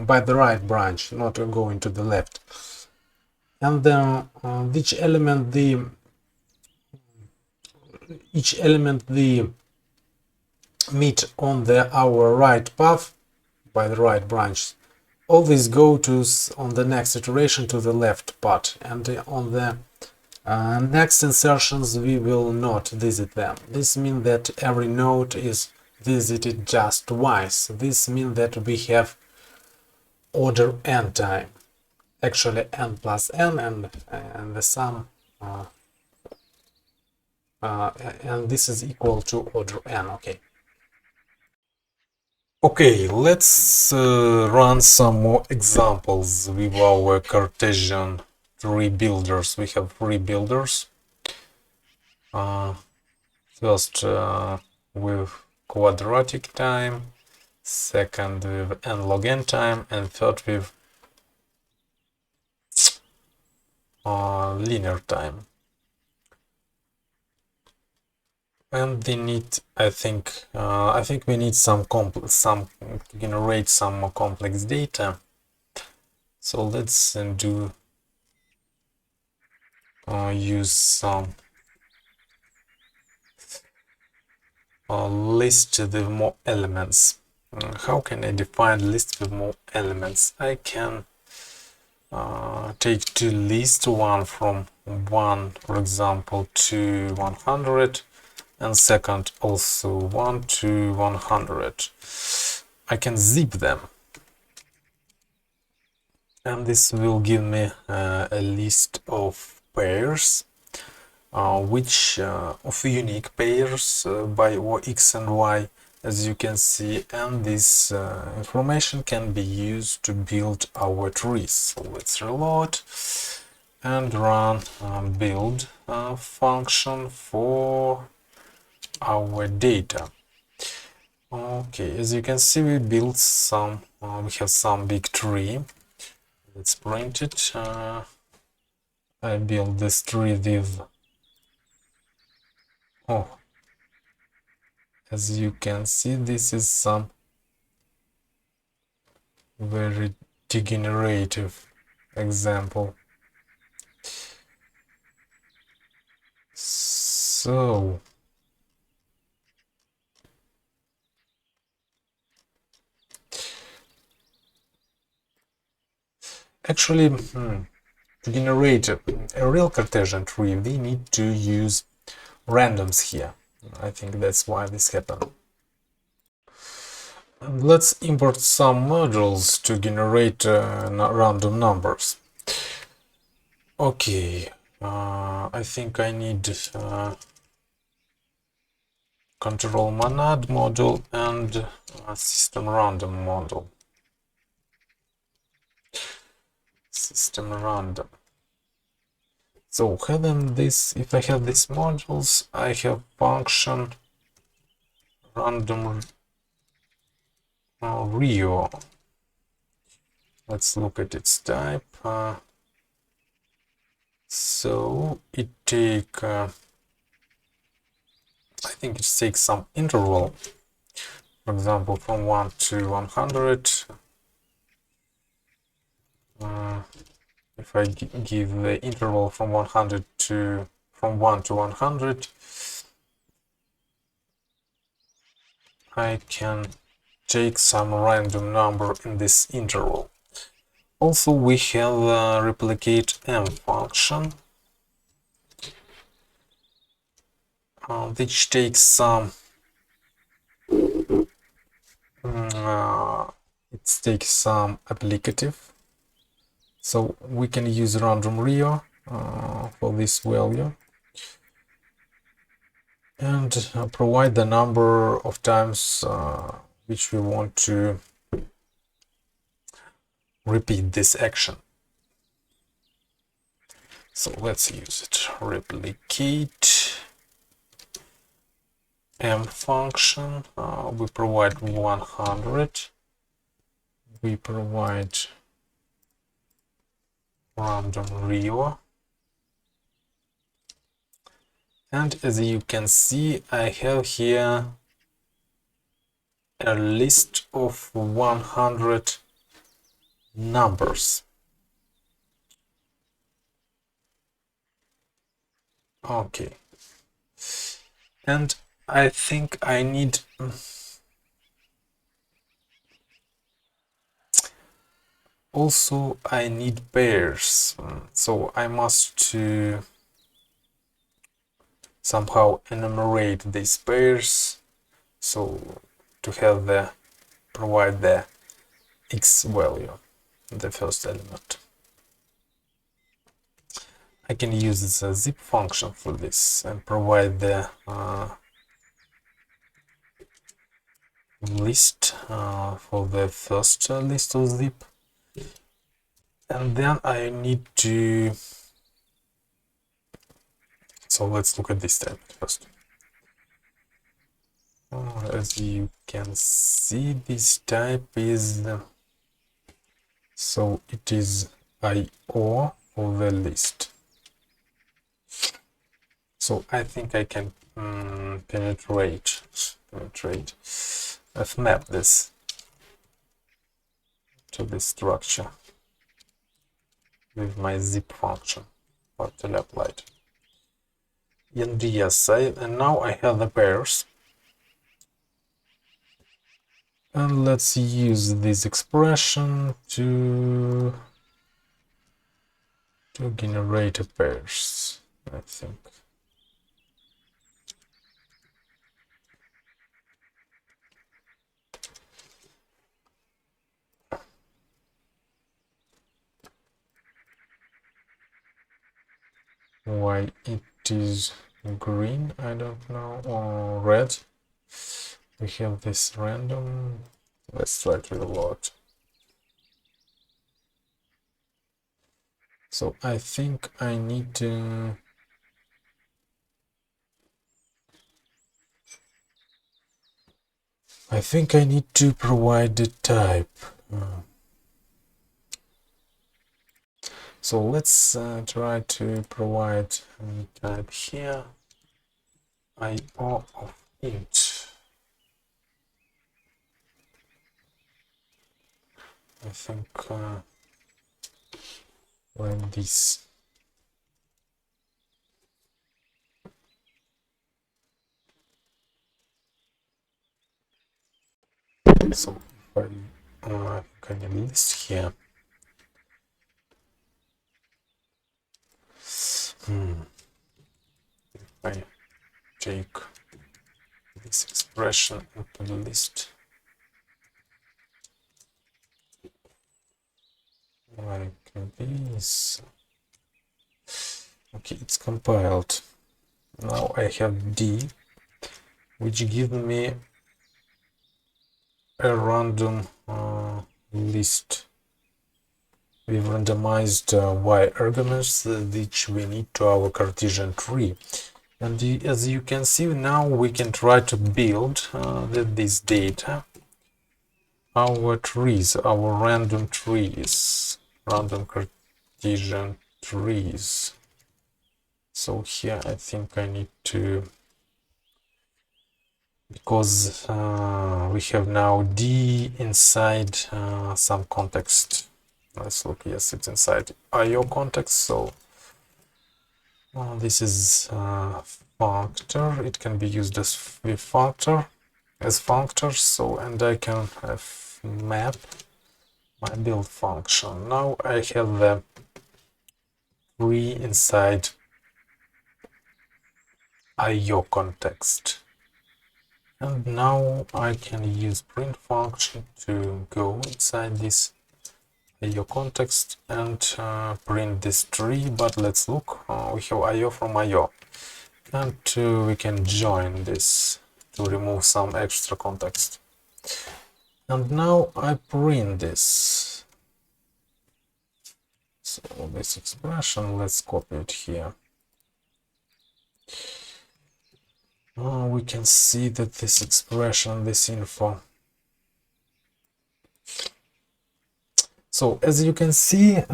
by the right branch, not going to the left. And then each element the meet on our right path by the right branch always go to on the next iteration to the left part, and on the next insertions we will not visit them. This means that every node is visited just twice. This means that we have order n time, actually n plus n, and the sum and this is equal to order n. Okay, let's run some more examples with our Cartesian tree builders. We have three builders. First with quadratic time, second with n log n time, and third with linear time. And they need, I think we need to generate some more complex data. So let's use some list with more elements. How can I define list with more elements? I can take two lists, one from 1, for example, to 100, and second also 1 to 100. I can zip them, and this will give me a list of pairs, which of unique pairs by x and y, as you can see, and this information can be used to build our trees. So let's reload and run build function for our data. Okay, as you can see, we built some, we have some big tree. Let's print it. I built this tree with, as you can see, this is some very degenerative example. So actually, to generate a real Cartesian tree, we need to use randoms here. I think that's why this happened. Let's import some modules to generate random numbers. Okay, I think I need control monad module and system random module. System random. So having this, if I have these modules, I have function random Rio. Let's look at its type. So it take, I think it takes some interval. For example, from 1 to 100. If I give the interval from 100 to from 1 to 100, I can take some random number in this interval. Also, we have a replicate m function, which takes some applicative. So we can use random Rio for this value and provide the number of times which we want to repeat this action. So let's use it. Replicate m function. We provide 100. We provide random Rio. And as you can see, I have here a list of 100 numbers. Okay. And I think I need also I need pairs. So I must somehow enumerate these pairs, so to have the provide the x value, the first element. I can use the zip function for this and provide the list for the first list of zip, and then I need to, so let's look at this type first. As you can see, this type is so it is IO of the list. So I think I can penetrate. I've mapped this to this structure with my zip function partially applied. And yes, and now I have the pairs. And let's use this expression to generate pairs, I think. Why it is green, I don't know, or red. We have this random. Let's try to reload. So I think I need to provide the type. So let's try to provide a type here, IO of int. I think like this. So if I can list here. If I take this expression into the list, like this. Okay, it's compiled. Now I have D, which gives me a random list we've randomized y arguments which we need to our Cartesian tree. And as you can see, now we can try to build with this data our trees, our random trees, random Cartesian trees. So here I think I need to, because we have now D inside some context. Let's look, yes, it's inside IO context. So this is functor. It can be used as functor, as functor. So, and I can map my build function. Now I have the tree inside IO context. And now I can use print function to go inside this IO context and print this tree. But let's look, we have IO from IO, and we can join this to remove some extra context. And now I print this. So this expression, let's copy it here. We can see that this expression, this info. So as you can see, we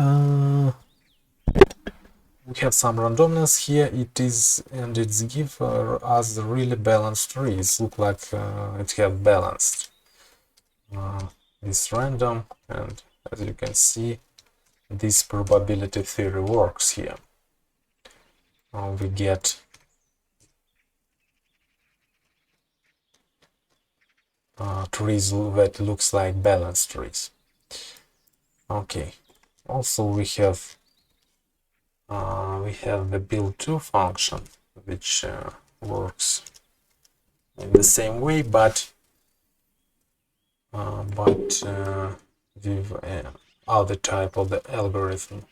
have some randomness here. It is, and it's give us really balanced trees. Look like it have balanced this random, and as you can see, this probability theory works here. We get trees that looks like balanced trees. Okay. Also, we have the build2 function, which works in the same way, but with other type of the algorithm.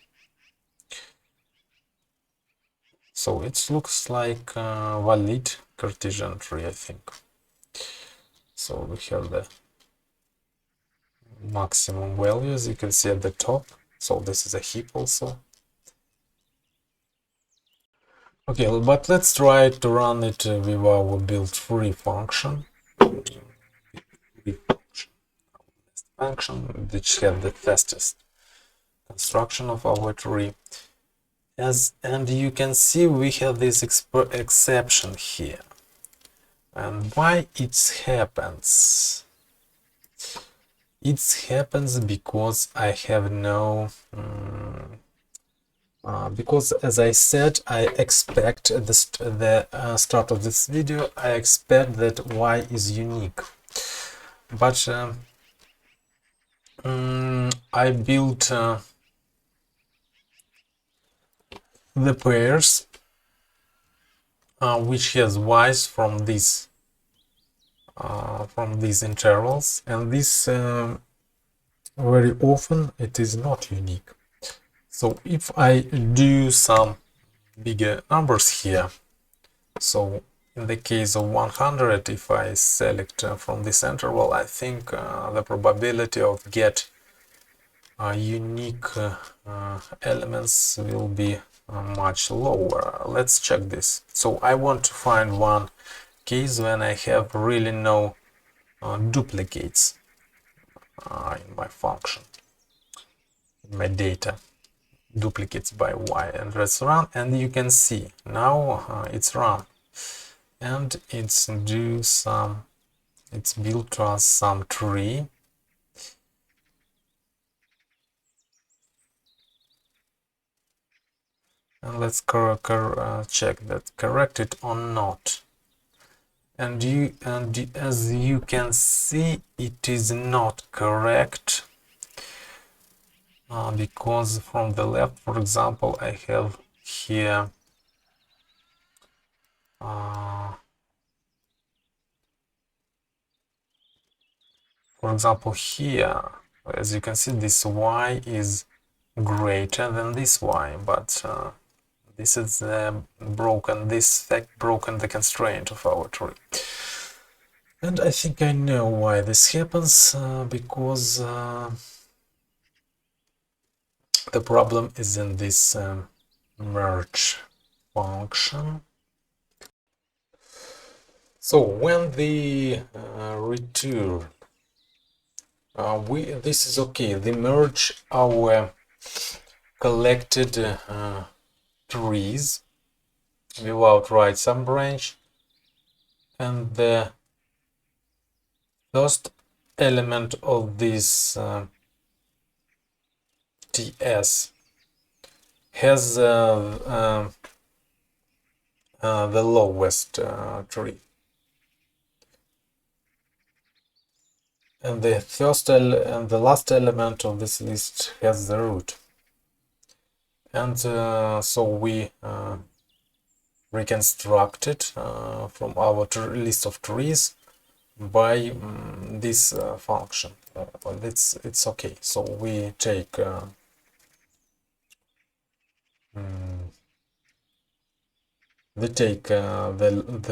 So it looks like valid Cartesian tree, I think. So we have the maximum values you can see at the top. So this is a heap also. Okay, but let's try to run it with our build3 function. Function which have the fastest construction of our tree. And you can see we have this exception here. And why it happens? It happens because I have no because, as I said, I expect at the start of this video, I expect that y is unique. But I built the pairs which has y's from these intervals, and this very often it is not unique. So if I do some bigger numbers here, so in the case of 100, if I select from this interval, I think the probability of get unique elements will be much lower. Let's check this. So I want to find one case when I have really no duplicates in my function, in my data. Duplicates by y, and let's run, and you can see now it's run, and it's built us some tree. And let's check that correct it or not. And as you can see, it is not correct. Because from the left, for example, I have here for example here, as you can see, this y is greater than this y, but this is broken, this fact broken the constraint of our tree. And I think I know why this happens, because The problem is in this merge function. So when the return, this is okay. They merge our collected trees without right sum branch, and the first element of this TS has the lowest tree, and the last element of this list has the root, and so we reconstruct it from our list of trees by this function. It's okay. So we take the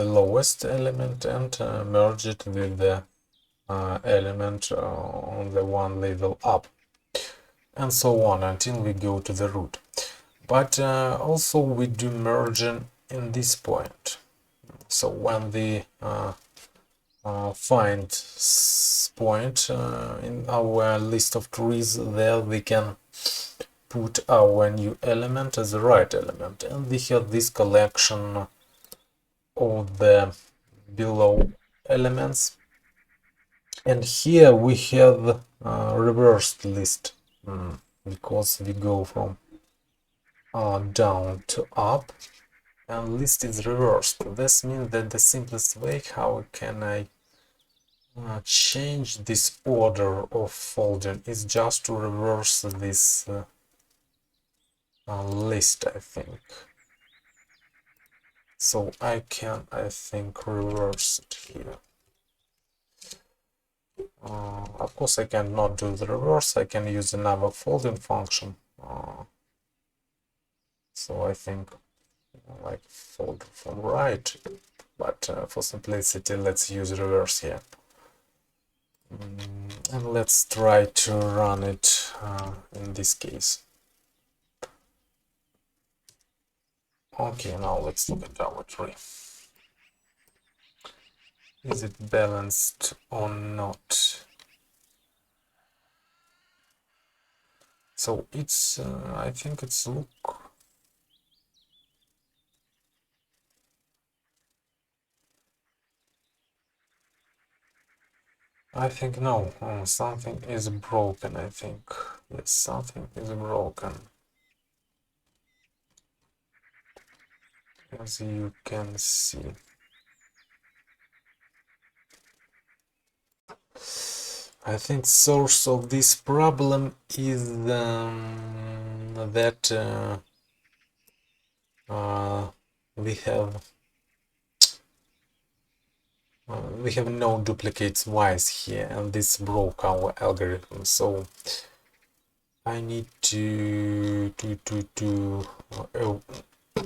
lowest element and merge it with the element on the one level up, and so on until we go to the root. But also we do merging in this point. So when the find point in our list of trees, there we can put our new element as the right element, and we have this collection of the below elements, and here we have reversed list because we go from down to up, and list is reversed. This means that the simplest way how can I change this order of folding is just to reverse this list, I think. So I can, I think, reverse it here. Of course, I cannot do the reverse. I can use another folding function. So I think like fold from right, but for simplicity, let's use reverse here. And let's try to run it in this case. Okay, now let's look at our tree. Is it balanced or not? So it's, I think it's look. I think no, something is broken, I think. Yes, something is broken. As you can see. I think source of this problem is that we have no duplicates y's here, and this broke our algorithm. So I need to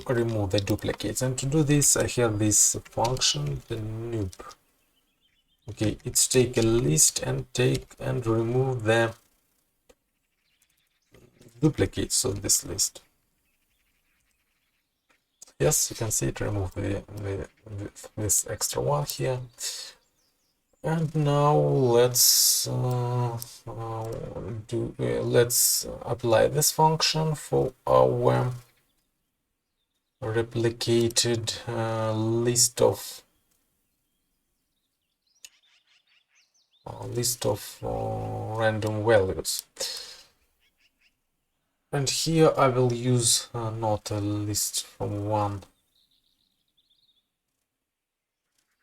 remove the duplicates, and to do this I have this function, the noob. Okay, it's take a list and remove the duplicates of this list. Yes, you can see it remove this extra one here. And now let's let's apply this function for our replicated list of random values. And here I will use not a list from 1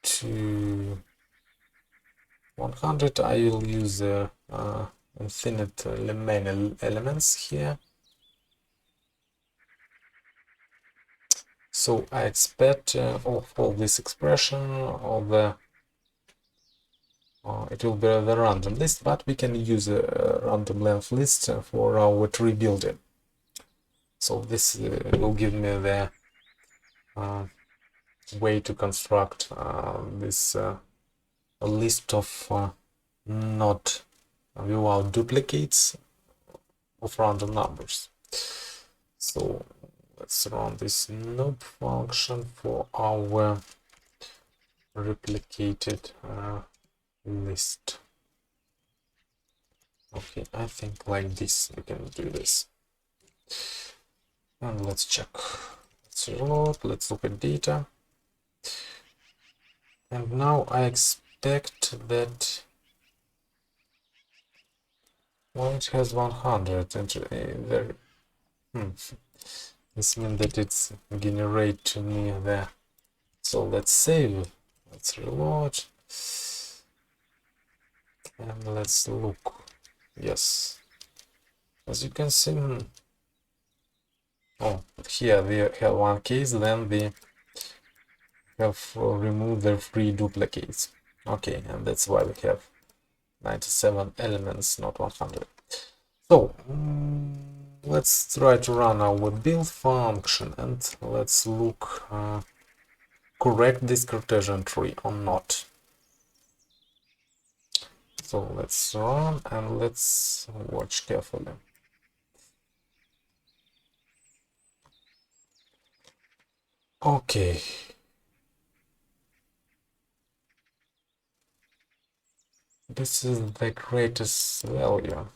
to 100. I will use infinite many elements here. So I expect of all this expression of the it will be the random list, but we can use a random length list for our tree building. So this will give me the way to construct this list of not without duplicates of random numbers. So let's run this node function for our replicated list. Okay, I think like this we can do this. And let's check. Let's reload, let's look at data. And now I expect that, well, it has 100 and there. This means that it's generate to me there. So let's save, let's reload, and let's look. Yes, as you can see, oh, here we have one case, then we have removed the 3 duplicates. Okay, and that's why we have 97 elements, not 100. So let's try to run our build function and let's look correct this Cartesian tree or not. So let's run and let's watch carefully. Okay. This is the greatest value.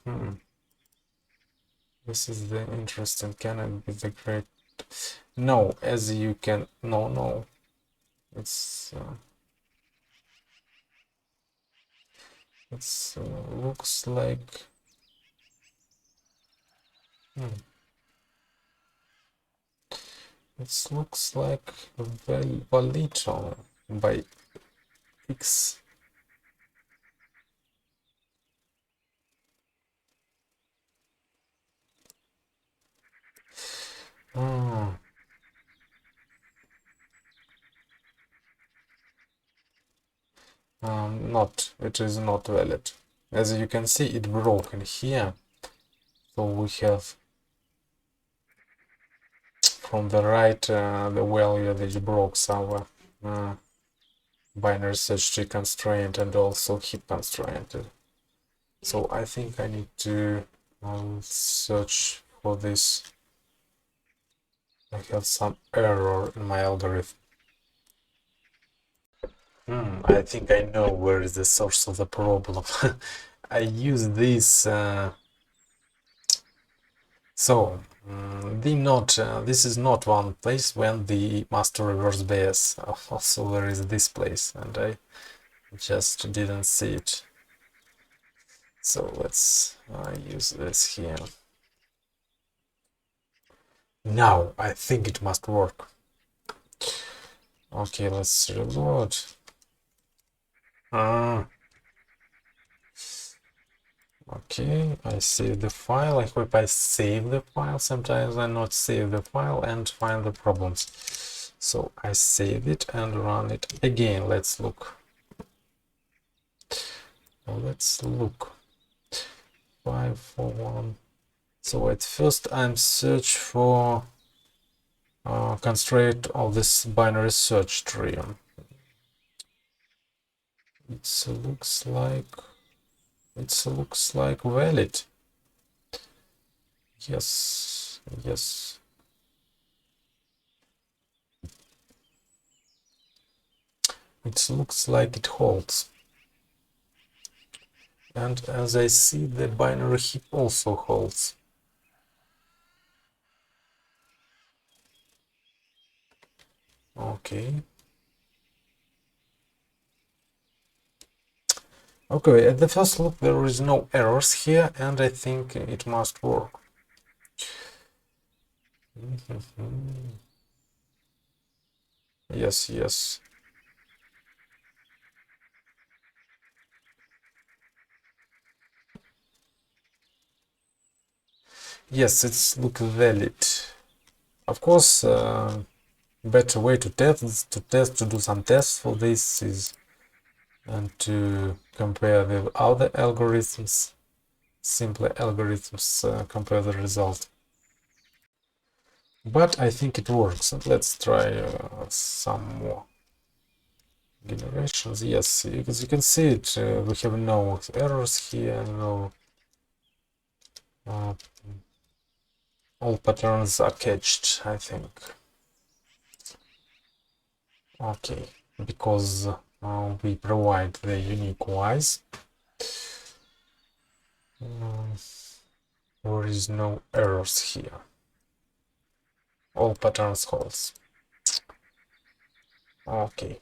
This is the interesting. Can it be the great? No, as you can. No. It's looks like. It looks like very little by x. It is not valid. As you can see, it broke in here. So we have from the right the value that broke our binary search tree constraint and also heap constraint. So I think I need to search for this. I have some error in my algorithm. I think I know where is the source of the problem. I use this. This is not one place when the master reverse bias. Also, there is this place, and I just didn't see it. So let's use this here. Now I think it must work. Okay, let's reload. Okay, I saved the file. I hope I save the file. Sometimes I not save the file and find the problems. So I save it and run it again. Let's look. Let's look. 541. So at first I'm search for constraint of this binary search tree. It looks like valid. Yes. It looks like it holds. And as I see, the binary heap also holds. Okay. Okay, at the first look there is no errors here, and I think it must work. Yes. Yes, it's look valid. Of course, better way to do some tests for this is and to compare with other algorithms, simpler algorithms, compare the result. But I think it works, and let's try some more generations. Yes, as you can see it, we have no errors here, no all patterns are cached, I think. Okay, because we provide the unique wise. There is no errors here. All patterns holds. Okay.